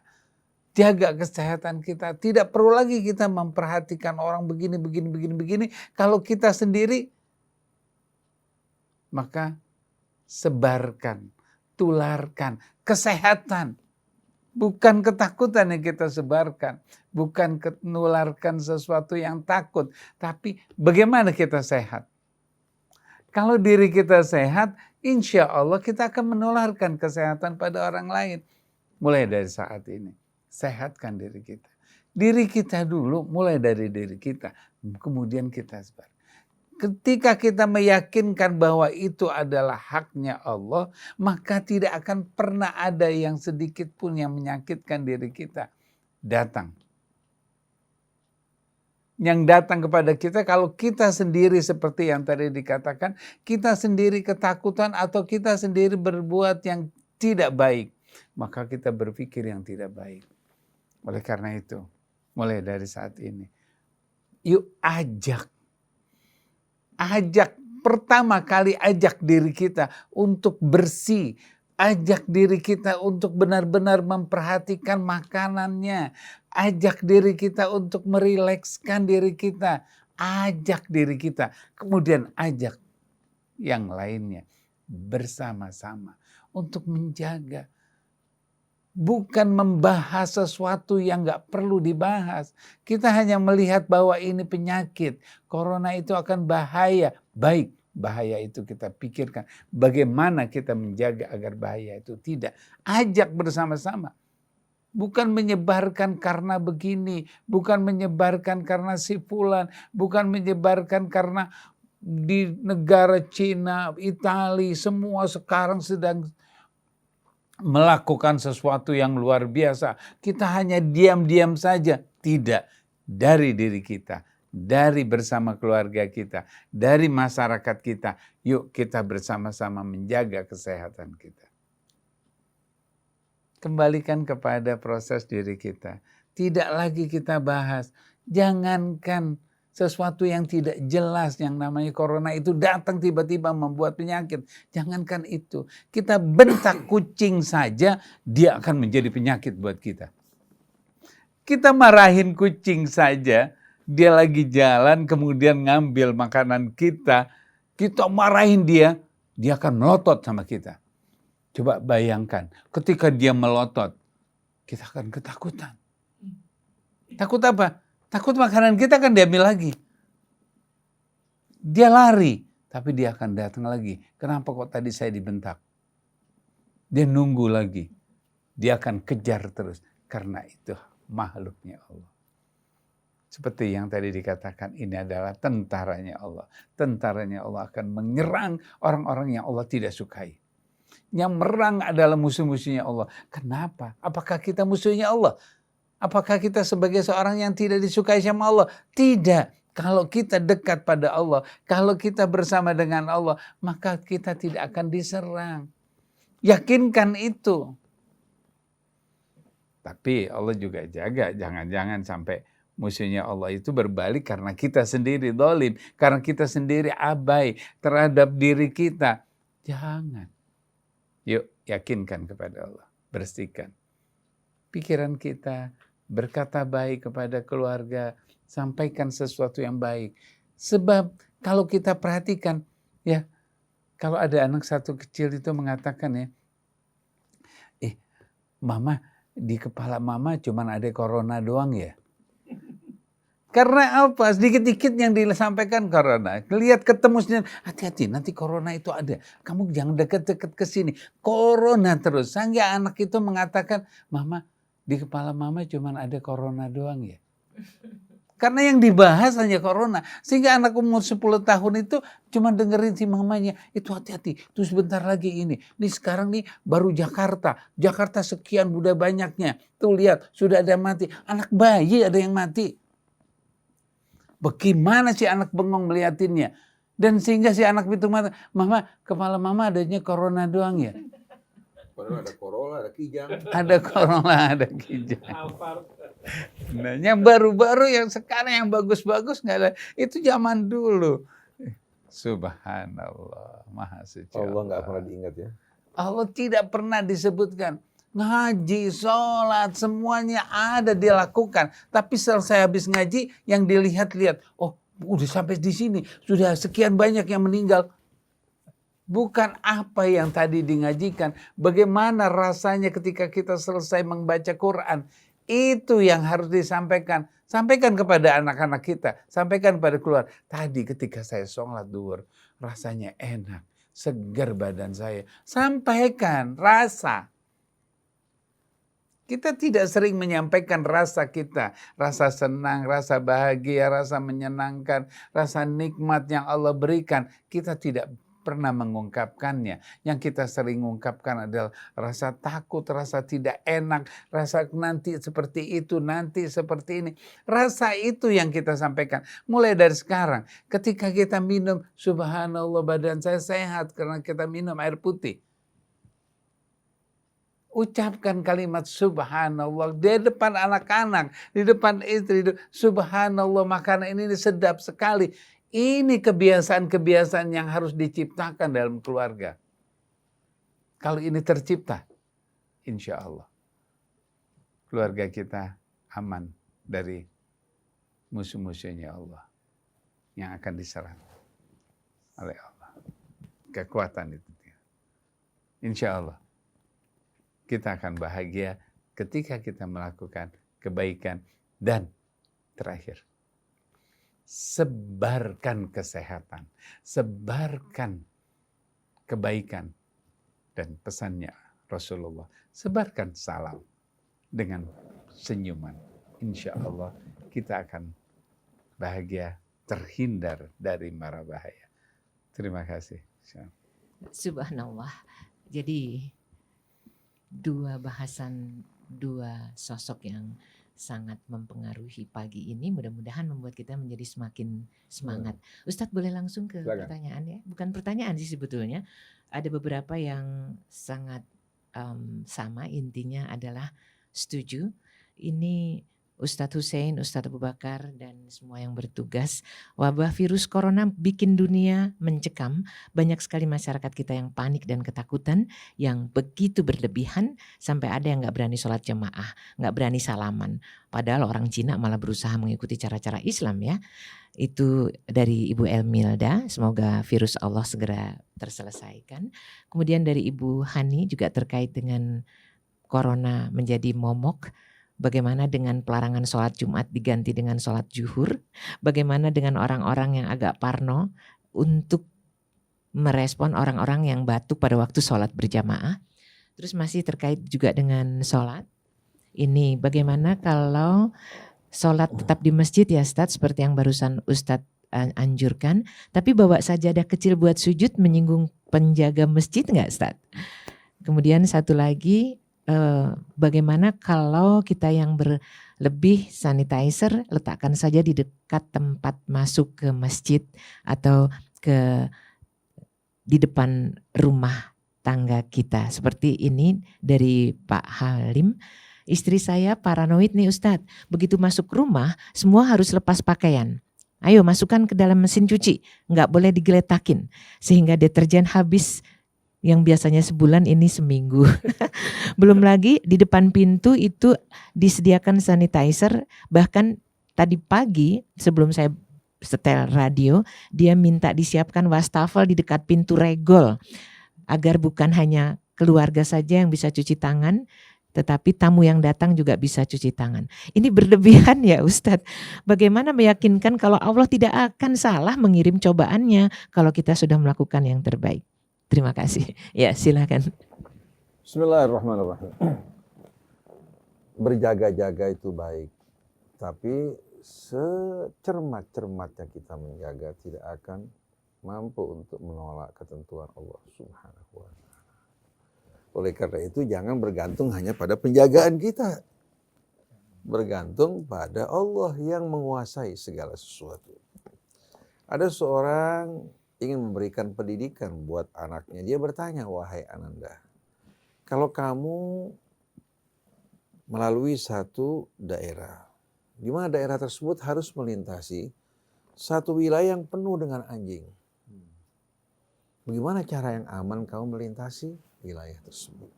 Jaga kesehatan kita. Tidak perlu lagi kita memperhatikan orang begini. Kalau kita sendiri, maka sebarkan, tularkan kesehatan. Bukan ketakutan yang kita sebarkan. Bukan menularkan sesuatu yang takut. Tapi bagaimana kita sehat? Kalau diri kita sehat, insya Allah kita akan menularkan kesehatan pada orang lain. Mulai dari saat ini. Sehatkan diri kita. Diri kita dulu, mulai dari diri kita. Kemudian kita sebar. Ketika kita meyakinkan bahwa itu adalah haknya Allah, maka tidak akan pernah ada yang sedikit pun yang menyakitkan diri kita. Datang. Yang datang kepada kita kalau kita sendiri seperti yang tadi dikatakan, kita sendiri ketakutan atau kita sendiri berbuat yang tidak baik, maka kita berpikir yang tidak baik. Oleh karena itu, mulai dari saat ini, yuk pertama kali ajak diri kita untuk bersih. Ajak diri kita untuk benar-benar memperhatikan makanannya. Ajak diri kita untuk merilekskan diri kita. Ajak diri kita. Kemudian ajak yang lainnya bersama-sama untuk menjaga. Bukan membahas sesuatu yang gak perlu dibahas. Kita hanya melihat bahwa ini penyakit. Corona itu akan bahaya. Baik, bahaya itu kita pikirkan. Bagaimana kita menjaga agar bahaya itu tidak. Ajak bersama-sama. Bukan menyebarkan karena begini. Bukan menyebarkan karena si fulan. Bukan menyebarkan karena di negara Cina, Italia, semua sekarang sedang melakukan sesuatu yang luar biasa. Kita hanya diam-diam saja. Tidak. Dari diri kita. Dari bersama keluarga kita. Dari masyarakat kita. Yuk kita bersama-sama menjaga kesehatan kita. Kembalikan kepada proses diri kita. Tidak lagi kita bahas. Jangankan sesuatu yang tidak jelas yang namanya corona itu datang tiba-tiba membuat penyakit. Jangankan itu. Kita bentak kucing saja, dia akan menjadi penyakit buat kita. Kita marahin kucing saja, dia lagi jalan kemudian ngambil makanan kita. Kita marahin dia akan melotot sama kita. Coba bayangkan, ketika dia melotot, kita akan ketakutan. Takut apa? Takut makanan kita akan diambil lagi. Dia lari, tapi dia akan datang lagi. Kenapa kok tadi saya dibentak? Dia nunggu lagi. Dia akan kejar terus. Karena itu makhluknya Allah. Seperti yang tadi dikatakan, ini adalah tentaranya Allah. Tentaranya Allah akan menyerang orang-orang yang Allah tidak sukai. Yang merang adalah musuh-musuhnya Allah. Kenapa? Apakah kita musuhnya Allah? Apakah kita sebagai seorang yang tidak disukai sama Allah? Tidak. Kalau kita dekat pada Allah, kalau kita bersama dengan Allah, maka kita tidak akan diserang. Yakinkan itu. Tapi Allah juga jaga, jangan-jangan sampai musuhnya Allah itu berbalik karena kita sendiri zalim, karena kita sendiri abai terhadap diri kita. Jangan. Yuk, yakinkan kepada Allah. bersihkan. Pikiran kita, berkata baik kepada keluarga, sampaikan sesuatu yang baik. Sebab kalau kita perhatikan, ya, kalau ada anak satu kecil itu mengatakan ya, mama, di kepala mama cuman ada corona doang ya. Karena apa? Sedikit-dikit yang disampaikan corona. Lihat ketemu sendiri, hati-hati nanti corona itu ada. Kamu jangan deket-deket ke sini. Corona terus. Sehingga anak itu mengatakan, mama, di kepala mama cuman ada corona doang ya. Karena yang dibahas hanya corona. Sehingga anak umur 10 tahun itu cuma dengerin si mamanya. Itu hati-hati, itu sebentar lagi ini. Ini sekarang nih baru Jakarta. Jakarta sekian udah banyaknya. Tuh lihat, sudah ada mati. Anak bayi ada yang mati. Bagaimana si anak bengong melihatinnya. Dan sehingga si anak itu mata, mama, kepala mama adanya corona doang ya. Padahal ada corona, ada kijang. Ada corona, ada kijang. Nah, yang baru-baru, yang sekarang yang bagus-bagus nggak ada. Itu zaman dulu. Subhanallah, Maha Suci Allah nggak pernah diingat ya. Allah tidak pernah disebutkan. Ngaji, sholat, semuanya ada dilakukan. Tapi selesai habis ngaji, yang dilihat-lihat, oh udah sampai di sini, sudah sekian banyak yang meninggal. Bukan apa yang tadi dingajikan, bagaimana rasanya ketika kita selesai membaca Quran. Itu yang harus disampaikan. Sampaikan kepada anak-anak kita, sampaikan kepada keluarga. Tadi ketika saya sholat duhur, rasanya enak, segar badan saya. Sampaikan rasa. Kita tidak sering menyampaikan rasa kita, rasa senang, rasa bahagia, rasa menyenangkan, rasa nikmat yang Allah berikan. Kita tidak pernah mengungkapkannya. Yang kita sering ungkapkan adalah rasa takut, rasa tidak enak, rasa nanti seperti itu, nanti seperti ini. Rasa itu yang kita sampaikan. Mulai dari sekarang, ketika kita minum, subhanallah badan saya sehat karena kita minum air putih. Ucapkan kalimat subhanallah di depan anak-anak, di depan istri. Subhanallah, makanan ini sedap sekali. Ini kebiasaan-kebiasaan yang harus diciptakan dalam keluarga. Kalau ini tercipta, insya Allah keluarga kita aman dari musuh-musuhnya Allah yang akan diserang oleh Allah. Kekuatan itu. Insya Allah kita akan bahagia ketika kita melakukan kebaikan. Dan terakhir, sebarkan kesehatan, sebarkan kebaikan. Dan pesannya Rasulullah, sebarkan salam dengan senyuman. Insya Allah kita akan bahagia, terhindar dari mara bahaya. Terima kasih. Subhanallah. Jadi dua bahasan, dua sosok yang sangat mempengaruhi pagi ini, mudah-mudahan membuat kita menjadi semakin semangat. Ustadz boleh langsung ke pertanyaan ya? Bukan pertanyaan sih sebetulnya. Ada beberapa yang sangat sama, intinya adalah setuju. Ini Ustadz Hussein, Ustadz Abu Bakar, dan semua yang bertugas. Wabah virus corona bikin dunia mencekam. Banyak sekali masyarakat kita yang panik dan ketakutan, yang begitu berlebihan, sampai ada yang gak berani sholat jamaah, gak berani salaman. Padahal orang Cina malah berusaha mengikuti cara-cara Islam ya. Itu dari Ibu Elmilda, semoga virus Allah segera terselesaikan. Kemudian dari Ibu Hani juga terkait dengan corona menjadi momok. Bagaimana dengan pelarangan sholat Jumat diganti dengan sholat zuhur? Bagaimana dengan orang-orang yang agak parno untuk merespon orang-orang yang batuk pada waktu sholat berjamaah? Terus masih terkait juga dengan sholat. Ini bagaimana kalau sholat tetap di masjid ya Ustadz, seperti yang barusan Ustadz anjurkan. Tapi bawa sajadah kecil buat sujud menyinggung penjaga masjid nggak Ustadz? Kemudian satu lagi, bagaimana kalau kita yang berlebih sanitizer letakkan saja di dekat tempat masuk ke masjid atau di depan rumah tangga kita. Seperti ini dari Pak Halim. Istri saya paranoid nih Ustadz, begitu masuk rumah semua harus lepas pakaian. Ayo masukkan ke dalam mesin cuci, nggak boleh digeletakin sehingga deterjen habis Yang biasanya sebulan ini seminggu. Belum lagi di depan pintu itu disediakan sanitizer. Bahkan tadi pagi sebelum saya setel radio, dia minta disiapkan wastafel di dekat pintu regol. Agar bukan hanya keluarga saja yang bisa cuci tangan, tetapi tamu yang datang juga bisa cuci tangan. Ini berlebihan ya Ustadz. Bagaimana meyakinkan kalau Allah tidak akan salah mengirim cobaannya kalau kita sudah melakukan yang terbaik. Terima kasih. Ya, silakan. Bismillahirrahmanirrahim. Berjaga-jaga itu baik, tapi secermat-cermatnya kita menjaga tidak akan mampu untuk menolak ketentuan Allah Subhanahu wa Ta'ala. Oleh karena itu jangan bergantung hanya pada penjagaan kita. Bergantung pada Allah yang menguasai segala sesuatu. Ada seorang ingin memberikan pendidikan buat anaknya. Dia bertanya, wahai Ananda, kalau kamu melalui satu daerah, di mana daerah tersebut harus melintasi satu wilayah yang penuh dengan anjing. Bagaimana cara yang aman kamu melintasi wilayah tersebut?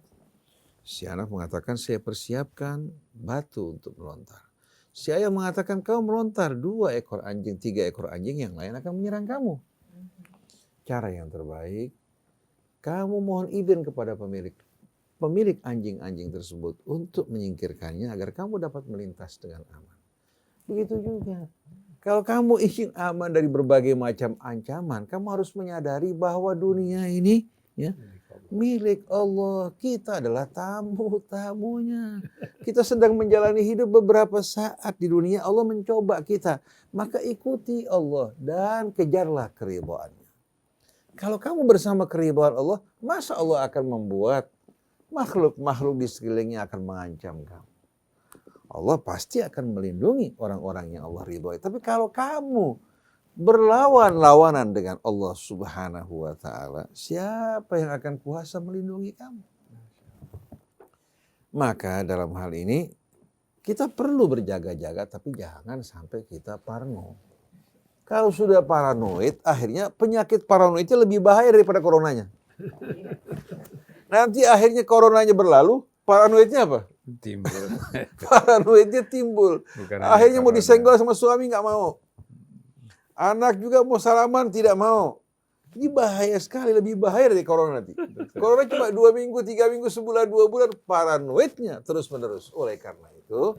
Si anak mengatakan, saya persiapkan batu untuk melontar. Si ayah mengatakan, kau melontar 2 ekor anjing, 3 ekor anjing, yang lain akan menyerang kamu. Cara yang terbaik, kamu mohon izin kepada pemilik anjing-anjing tersebut untuk menyingkirkannya agar kamu dapat melintas dengan aman. Begitu juga, kalau kamu ingin aman dari berbagai macam ancaman, kamu harus menyadari bahwa dunia ini ya milik Allah. Kita adalah tamu-tamunya. Kita sedang menjalani hidup beberapa saat di dunia, Allah mencoba kita. Maka ikuti Allah dan kejarlah keridhaannya. Kalau kamu bersama keridhaan Allah, masa Allah akan membuat makhluk-makhluk di sekelilingnya akan mengancam kamu? Allah pasti akan melindungi orang-orang yang Allah ridhoi. Tapi kalau kamu berlawan-lawanan dengan Allah Subhanahu wa Ta'ala, siapa yang akan kuasa melindungi kamu? Maka dalam hal ini kita perlu berjaga-jaga, tapi jangan sampai kita parno. Kalau sudah paranoid, akhirnya penyakit paranoidnya lebih bahaya daripada coronanya. Nanti akhirnya coronanya berlalu, paranoidnya apa? Timbul. Paranoidnya timbul. Akhirnya mau disenggol sama suami nggak mau. Anak juga mau salaman tidak mau. Ini bahaya sekali, lebih bahaya dari corona nanti. Corona cuma 2 minggu, 3 minggu, sebulan, 2 bulan, paranoidnya terus menerus. Oleh karena itu,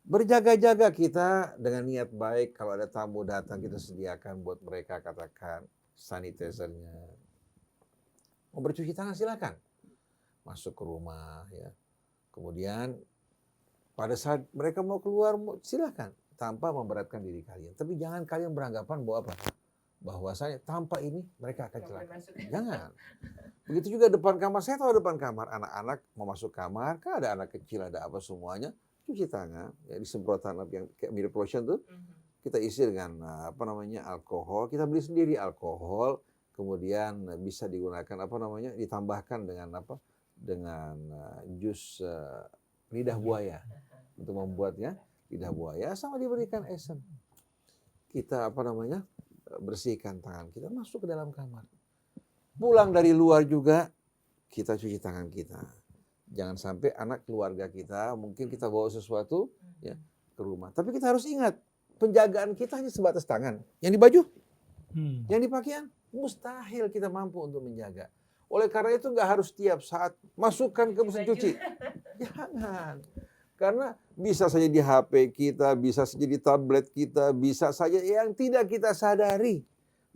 berjaga-jaga kita dengan niat baik. Kalau ada tamu datang, kita sediakan buat mereka, katakan sanitizernya. Mau bercuci tangan silakan. Masuk ke rumah ya. Kemudian pada saat mereka mau keluar, silakan tanpa memberatkan diri kalian. Tapi jangan kalian beranggapan bahwa apa? Bahwasanya tanpa ini mereka akan celaka. Jangan. Begitu juga depan kamar. Saya tahu depan kamar anak-anak mau masuk kamar, kan ada anak kecil, ada apa semuanya. Cuci tangan, ya disemprotan yang kayak mirip lotion tuh. Kita isi dengan alkohol. Kita beli sendiri alkohol. Kemudian bisa digunakan ditambahkan dengan dengan jus lidah buaya untuk membuatnya lidah buaya, sama diberikan esen. Kita bersihkan tangan kita, masuk ke dalam kamar. Pulang dari luar juga kita cuci tangan kita. Jangan sampai anak keluarga kita, mungkin kita bawa sesuatu ya ke rumah. Tapi kita harus ingat, penjagaan kita hanya sebatas tangan. Yang di baju, yang di pakaian, mustahil kita mampu untuk menjaga. Oleh karena itu nggak harus tiap saat masukkan ke mesin cuci. Jangan. Karena bisa saja di HP kita, bisa saja di tablet kita, bisa saja yang tidak kita sadari.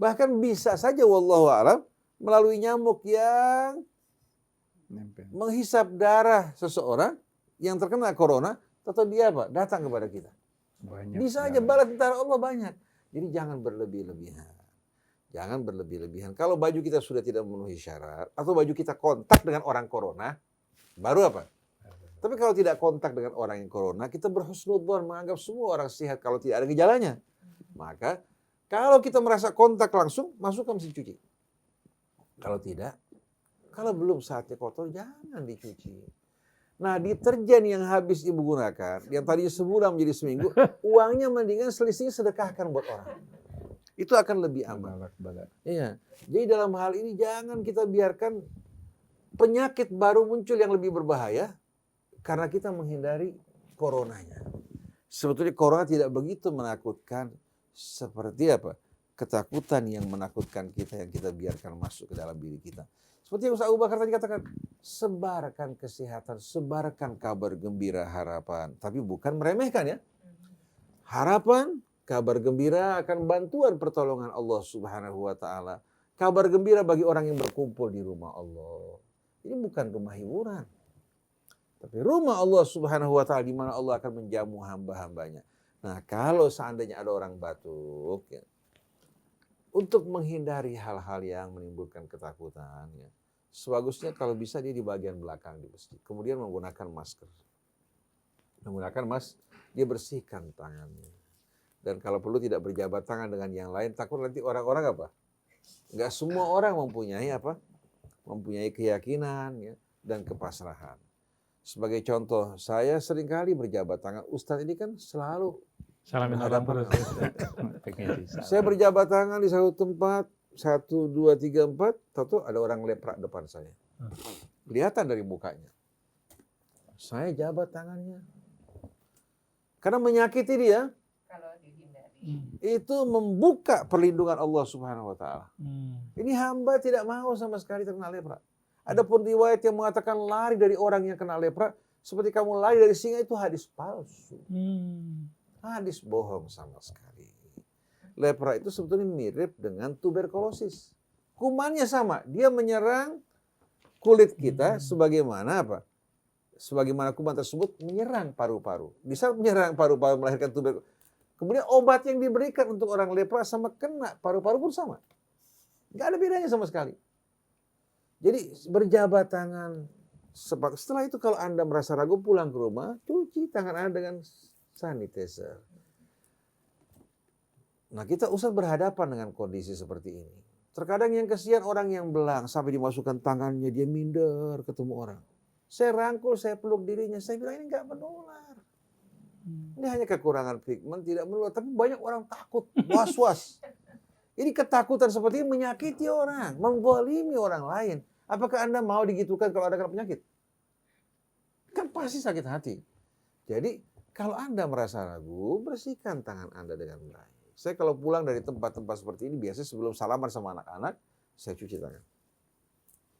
Bahkan bisa saja wallahu a'lam melalui nyamuk yang menghisap darah seseorang yang terkena corona, atau dia datang kepada kita. Banyak, bisa aja bala tentara Allah banyak. Jadi jangan berlebih-lebihan. Jangan berlebih-lebihan. Kalau baju kita sudah tidak memenuhi syarat, atau baju kita kontak dengan orang corona, baru apa? Tapi kalau tidak kontak dengan orang yang corona, kita berhusnudzon menganggap semua orang sehat kalau tidak ada gejalanya. Maka kalau kita merasa kontak langsung, masukkan mesin cuci. Kalau tidak, kalau belum saatnya kotor, jangan dicuci. Nah, deterjen yang habis ibu gunakan, yang tadinya sebulan menjadi seminggu, uangnya mendingan selisihnya sedekahkan buat orang. Itu akan lebih aman. Balak-balak. Iya. Jadi dalam hal ini jangan kita biarkan penyakit baru muncul yang lebih berbahaya karena kita menghindari coronanya. Sebetulnya corona tidak begitu menakutkan seperti apa? Ketakutan yang menakutkan kita yang kita biarkan masuk ke dalam diri kita. Seperti yang Ustaz Abu Bakar tadi katakan, sebarkan kesehatan, sebarkan kabar gembira, harapan. Tapi bukan meremehkan ya. Harapan, kabar gembira akan bantuan pertolongan Allah Subhanahu wa taala. Kabar gembira bagi orang yang berkumpul di rumah Allah. Ini bukan rumah hiburan. Tapi rumah Allah Subhanahu wa taala di mana Allah akan menjamu hamba-hambanya. Nah, kalau seandainya ada orang batuk ya, untuk menghindari hal-hal yang menimbulkan ketakutan ya, sebagusnya kalau bisa dia di bagian belakang di masjid. Kemudian menggunakan masker. Dia bersihkan tangannya. Dan kalau perlu tidak berjabat tangan dengan yang lain, takut nanti orang-orang apa? Enggak semua orang mempunyai apa? Mempunyai keyakinan ya, dan kepasrahan. Sebagai contoh, saya seringkali berjabat tangan. Ustadz ini kan selalu Salamin orang terus. saya berjabat tangan di satu tempat, 1, 2, 3, 4, tahu ada orang leprak depan saya. Kelihatan dari mukanya. Saya jabat tangannya. Karena menyakiti dia, itu membuka perlindungan Allah Subhanahu wa taala. Ini hamba tidak mau sama sekali terkena lepra. Adapun riwayat yang mengatakan lari dari orang yang kena lepra, seperti kamu lari dari singa, itu hadis palsu. Hadis bohong sama sekali. Lepra itu sebetulnya mirip dengan tuberkulosis. Kumannya sama, dia menyerang kulit kita sebagaimana apa? Sebagaimana kuman tersebut menyerang paru-paru. Bisa menyerang paru-paru melahirkan tuberkulosis. Kemudian obat yang diberikan untuk orang lepra sama kena paru-paru pun sama. Nggak ada bedanya sama sekali. Jadi berjabat tangan. Setelah itu kalau Anda merasa ragu pulang ke rumah, cuci tangan Anda dengan sanitizer. Nah, kita usah berhadapan dengan kondisi seperti ini. Terkadang yang kesian orang yang belang sampai dimasukkan tangannya, dia minder ketemu orang. Saya rangkul, saya peluk dirinya, saya bilang ini nggak menular. Ini hanya kekurangan pigmen, tidak menular. Tapi banyak orang takut, was-was. Ini ketakutan seperti ini menyakiti orang, menggolimi orang lain. Apakah Anda mau digitukan kalau Anda kena penyakit? Kan pasti sakit hati. Jadi kalau Anda merasa ragu, bersihkan tangan Anda dengan baik. Saya kalau pulang dari tempat-tempat seperti ini, biasanya sebelum salaman sama anak-anak, saya cuci tangan.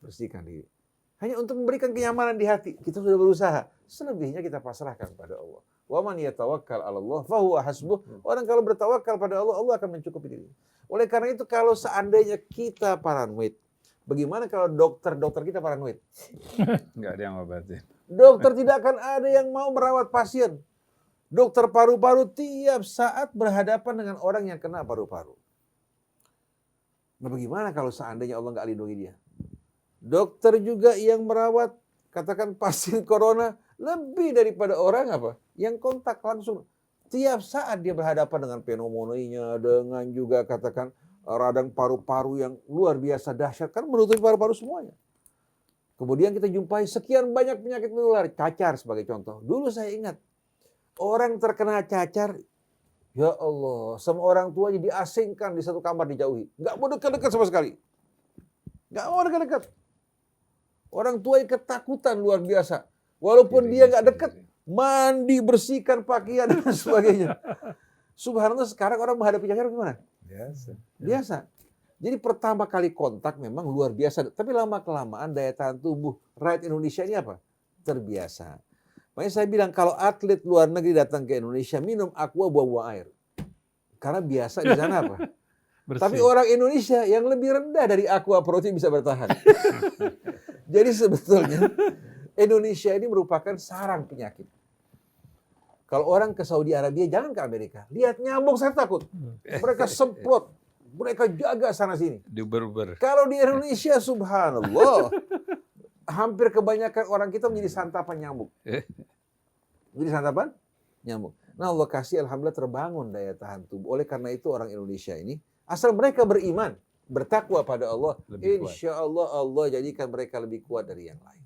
Bersihkan diri. Hanya untuk memberikan kenyamanan di hati. Kita sudah berusaha. Selebihnya kita pasrahkan pada Allah. Wa man yatawakkal 'ala Allah fahuwa hasbuh. Orang kalau bertawakal pada Allah, Allah akan mencukupi diri. Oleh karena itu kalau seandainya kita paranoid, bagaimana kalau dokter kita paranoid? Nggak ada yang ngobatin. Dokter tidak akan ada yang mau merawat pasien. Dokter paru-paru tiap saat berhadapan dengan orang yang kena paru-paru. Nah, bagaimana kalau seandainya Allah nggak lindungi dia? Dokter juga yang merawat, katakan pasien corona, lebih daripada orang apa? Yang kontak langsung. Tiap saat dia berhadapan dengan pneumonia, dengan juga katakan radang paru-paru yang luar biasa dahsyat. Kan menutupi paru-paru semuanya. Kemudian kita jumpai sekian banyak penyakit menular. Cacar sebagai contoh. Dulu saya ingat, orang terkena cacar, ya Allah, semua orang tuanya diasingkan di satu kamar, dijauhi. Nggak mau dekat-dekat sama sekali. Nggak mau dekat-dekat. Orang tuanya ketakutan luar biasa. Walaupun dia nggak dekat, mandi, bersihkan pakaian, dan sebagainya. Subhanallah, sekarang orang menghadapi cacar gimana? Biasa. Jadi pertama kali kontak memang luar biasa. Tapi lama-kelamaan daya tahan tubuh rakyat Indonesia ini apa? Terbiasa. Makanya saya bilang kalau atlet luar negeri datang ke Indonesia, minum aqua, buah-buah air. Karena biasa di sana apa? Bersih. Tapi orang Indonesia yang lebih rendah dari aqua protein bisa bertahan. Jadi sebetulnya Indonesia ini merupakan sarang penyakit. Kalau orang ke Saudi Arabia, jangan ke Amerika. Lihat nyamuk, saya takut. Mereka semprot. Mereka jaga sana-sini. Diuber-uber. Kalau di Indonesia, subhanallah, hampir kebanyakan orang kita menjadi santapan nyamuk. Menjadi santapan nyamuk. Nah, Allah kasih alhamdulillah terbangun daya tahan tubuh. Oleh karena itu orang Indonesia ini, asal mereka beriman, bertakwa pada Allah, insya Allah Allah jadikan mereka lebih kuat dari yang lain.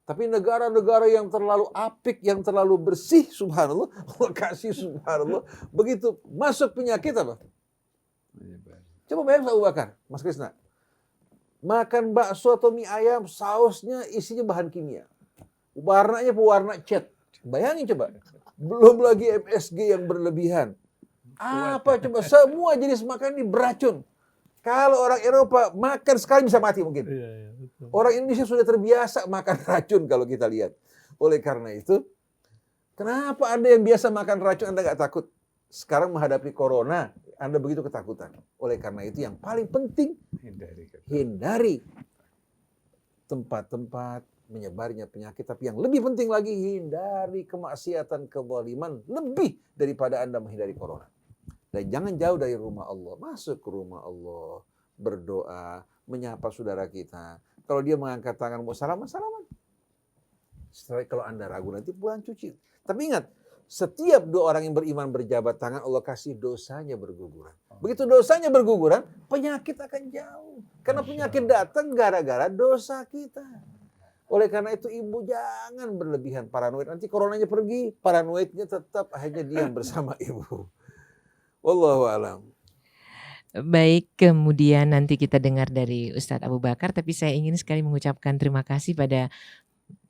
Tapi negara-negara yang terlalu apik, yang terlalu bersih, subhanallah, Allah kasih subhanallah, begitu masuk penyakit apa? Coba bayangkan Abu Bakar, Mas Krisna. Makan bakso atau mie ayam, sausnya isinya bahan kimia. Warnanya pewarna cat. Bayangin coba. Belum lagi MSG yang berlebihan. Apa coba, semua jenis makanan ini beracun. Kalau orang Eropa makan sekali bisa mati mungkin. Orang Indonesia sudah terbiasa makan racun kalau kita lihat. Oleh karena itu, kenapa Anda yang biasa makan racun Anda nggak takut? Sekarang menghadapi corona, Anda begitu ketakutan. Oleh karena itu yang paling penting, hindari tempat-tempat menyebarnya penyakit. Tapi yang lebih penting lagi, hindari kemaksiatan, kezaliman lebih daripada Anda menghindari corona. Dan jangan jauh dari rumah Allah. Masuk ke rumah Allah, berdoa, menyapa saudara kita. Kalau dia mengangkat tangan mau salaman. Setelah kalau Anda ragu nanti pulang cuci. Tapi ingat, setiap dua orang yang beriman berjabat tangan, Allah kasih dosanya berguguran. Begitu dosanya berguguran, penyakit akan jauh. Karena penyakit datang gara-gara dosa kita. Oleh karena itu ibu jangan berlebihan paranoid. Nanti coronanya pergi, paranoidnya tetap akhirnya diam bersama ibu. Wallahu a'lam. Baik, kemudian nanti kita dengar dari Ustadz Abu Bakar, tapi saya ingin sekali mengucapkan terima kasih pada,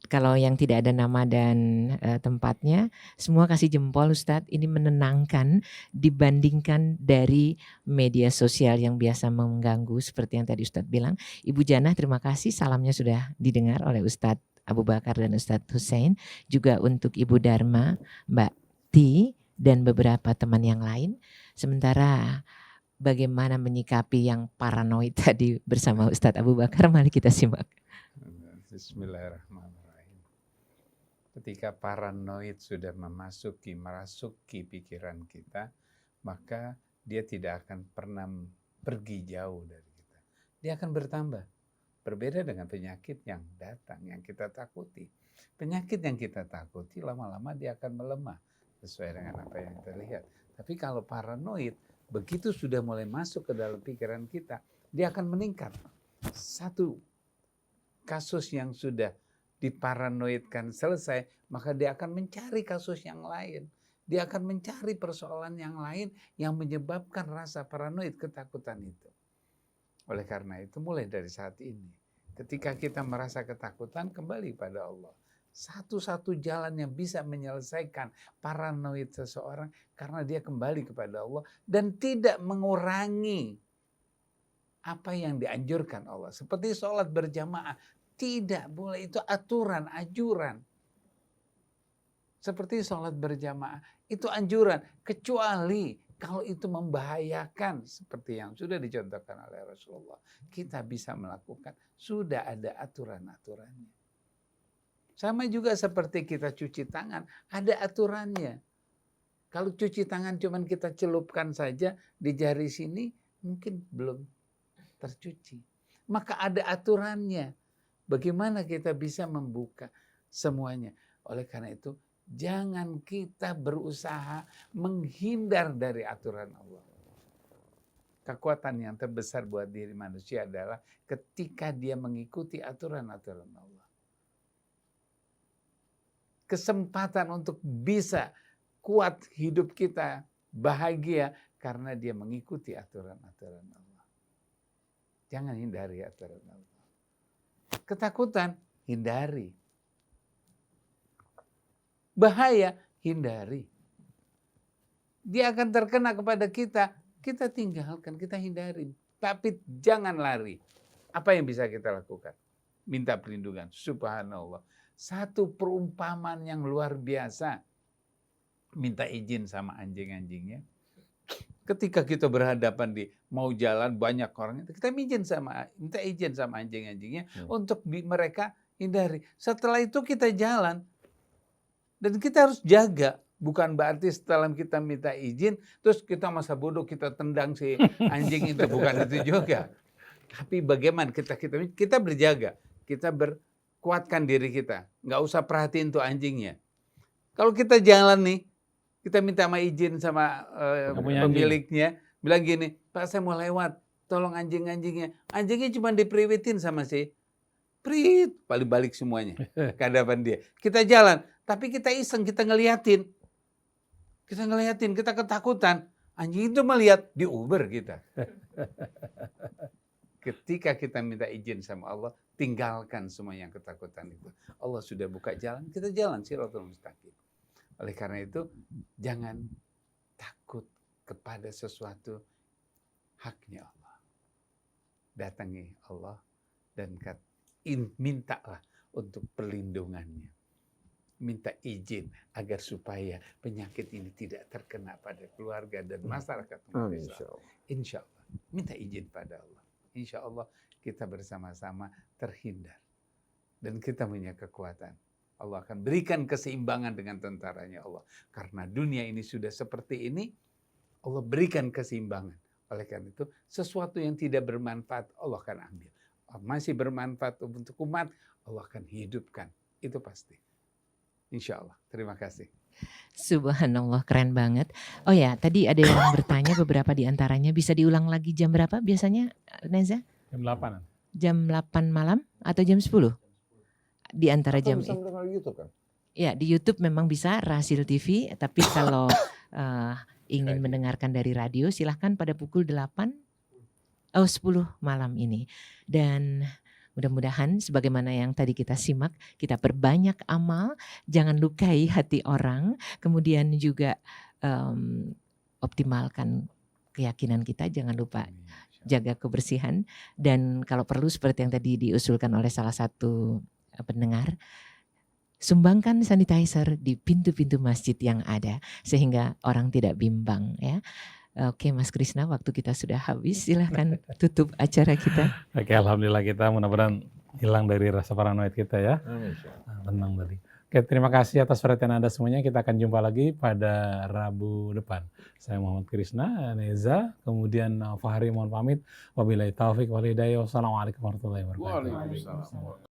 kalau yang tidak ada nama dan tempatnya, semua kasih jempol Ustadz. Ini menenangkan dibandingkan dari media sosial yang biasa mengganggu seperti yang tadi Ustadz bilang. Ibu Janah terima kasih, salamnya sudah didengar oleh Ustadz Abu Bakar dan Ustadz Hussein. Juga untuk Ibu Dharma, Mbak Ti, dan beberapa teman yang lain. Sementara bagaimana menyikapi yang paranoid tadi bersama Ustadz Abu Bakar, mari kita simak. Bismillahirrahmanirrahim. Ketika paranoid sudah merasuki pikiran kita, maka dia tidak akan pernah pergi jauh dari kita. Dia akan bertambah. Berbeda dengan penyakit yang datang, yang kita takuti. Penyakit yang kita takuti lama-lama dia akan melemah sesuai dengan apa yang kita lihat. Tapi kalau paranoid, begitu sudah mulai masuk ke dalam pikiran kita, dia akan meningkat. Satu kasus yang sudah diparanoidkan selesai, maka dia akan mencari kasus yang lain. Dia akan mencari persoalan yang lain yang menyebabkan rasa paranoid, ketakutan itu. Oleh karena itu mulai dari saat ini, ketika kita merasa ketakutan, kembali pada Allah. Satu-satu jalan yang bisa menyelesaikan paranoid seseorang karena dia kembali kepada Allah dan tidak mengurangi apa yang dianjurkan Allah. Seperti sholat berjamaah, tidak boleh, itu aturan, anjuran. Seperti sholat berjamaah, itu anjuran, kecuali kalau itu membahayakan seperti yang sudah dicontohkan oleh Rasulullah. Kita bisa melakukan, sudah ada aturan-aturannya. Sama juga seperti kita cuci tangan, ada aturannya. Kalau cuci tangan cuman kita celupkan saja di jari sini, mungkin belum tercuci. Maka ada aturannya. Bagaimana kita bisa membuka semuanya. Oleh karena itu, jangan kita berusaha menghindar dari aturan Allah. Kekuatan yang terbesar buat diri manusia adalah ketika dia mengikuti aturan-aturan Allah. Kesempatan untuk bisa kuat hidup kita bahagia karena dia mengikuti aturan-aturan Allah. Jangan hindari aturan Allah. Ketakutan, hindari. Bahaya, hindari. Dia akan terkena kepada kita, kita tinggalkan, kita hindari. Tapi jangan lari. Apa yang bisa kita lakukan? Minta perlindungan, subhanallah. Satu perumpamaan yang luar biasa. Minta izin sama anjing-anjingnya. Ketika kita berhadapan di mau jalan banyak orang, kita minta izin sama anjing-anjingnya untuk mereka hindari. Setelah itu kita jalan. Dan kita harus jaga. Bukan berarti setelah kita minta izin, terus kita masa bodoh, kita tendang si anjing itu. Bukan itu juga. Tapi bagaimana kita berjaga. Kita kuatkan diri kita. Nggak usah perhatiin tuh anjingnya. Kalau kita jalan nih, kita minta izin sama pemiliknya. Bilang gini, Pak saya mau lewat, tolong anjing-anjingnya. Anjingnya cuma diperiwitin sama si prit. Balik semuanya ke hadapan dia. Kita jalan, tapi kita iseng, kita ngeliatin. Kita ketakutan. Anjing itu melihat di Uber kita. Ketika kita minta izin sama Allah, tinggalkan semua yang ketakutan itu. Allah sudah buka jalan, kita jalan Shirathul Mustaqim. Oleh karena itu, jangan takut kepada sesuatu haknya Allah. Datangi Allah dan mintalah untuk perlindungannya. Minta izin agar supaya penyakit ini tidak terkena pada keluarga dan masyarakat umat Islam. Insya Allah. Minta izin pada Allah. Insya Allah kita bersama-sama terhindar. Dan kita punya kekuatan. Allah akan berikan keseimbangan dengan tentaranya Allah. Karena dunia ini sudah seperti ini, Allah berikan keseimbangan. Oleh karena itu, sesuatu yang tidak bermanfaat, Allah akan ambil. Masih bermanfaat untuk umat, Allah akan hidupkan. Itu pasti. Insya Allah. Terima kasih. Subhanallah, keren banget. Oh ya, tadi ada yang bertanya beberapa di antaranya. Bisa diulang lagi jam berapa biasanya, Neza? Jam 8. Jam 8 malam atau jam 10? Di antara Atau jam bisa mendengar YouTube kan? Ya, di YouTube memang bisa Rahasil TV, tapi kalau ingin Radio. mendengarkan dari radio silahkan pada pukul 10 malam ini. Dan mudah-mudahan sebagaimana yang tadi kita simak, kita perbanyak amal, jangan lukai hati orang, kemudian juga optimalkan keyakinan kita, jangan lupa jaga kebersihan, dan kalau perlu seperti yang tadi diusulkan oleh salah satu pendengar, sumbangkan sanitizer di pintu-pintu masjid yang ada sehingga orang tidak bimbang ya. Oke Mas Krisna, waktu kita sudah habis, silahkan tutup acara kita. Oke, alhamdulillah kita mudah-mudahan hilang dari rasa paranoid kita ya. Tenang tadi. Oke, terima kasih atas perhatian Anda semuanya. Kita akan jumpa lagi pada Rabu depan. Saya Muhammad Krisna, Neza, kemudian Fahri mohon pamit. Wabillahi taufik wal hidayah. Wassalamualaikum warahmatullahi wabarakatuh. Waalaikumsalam.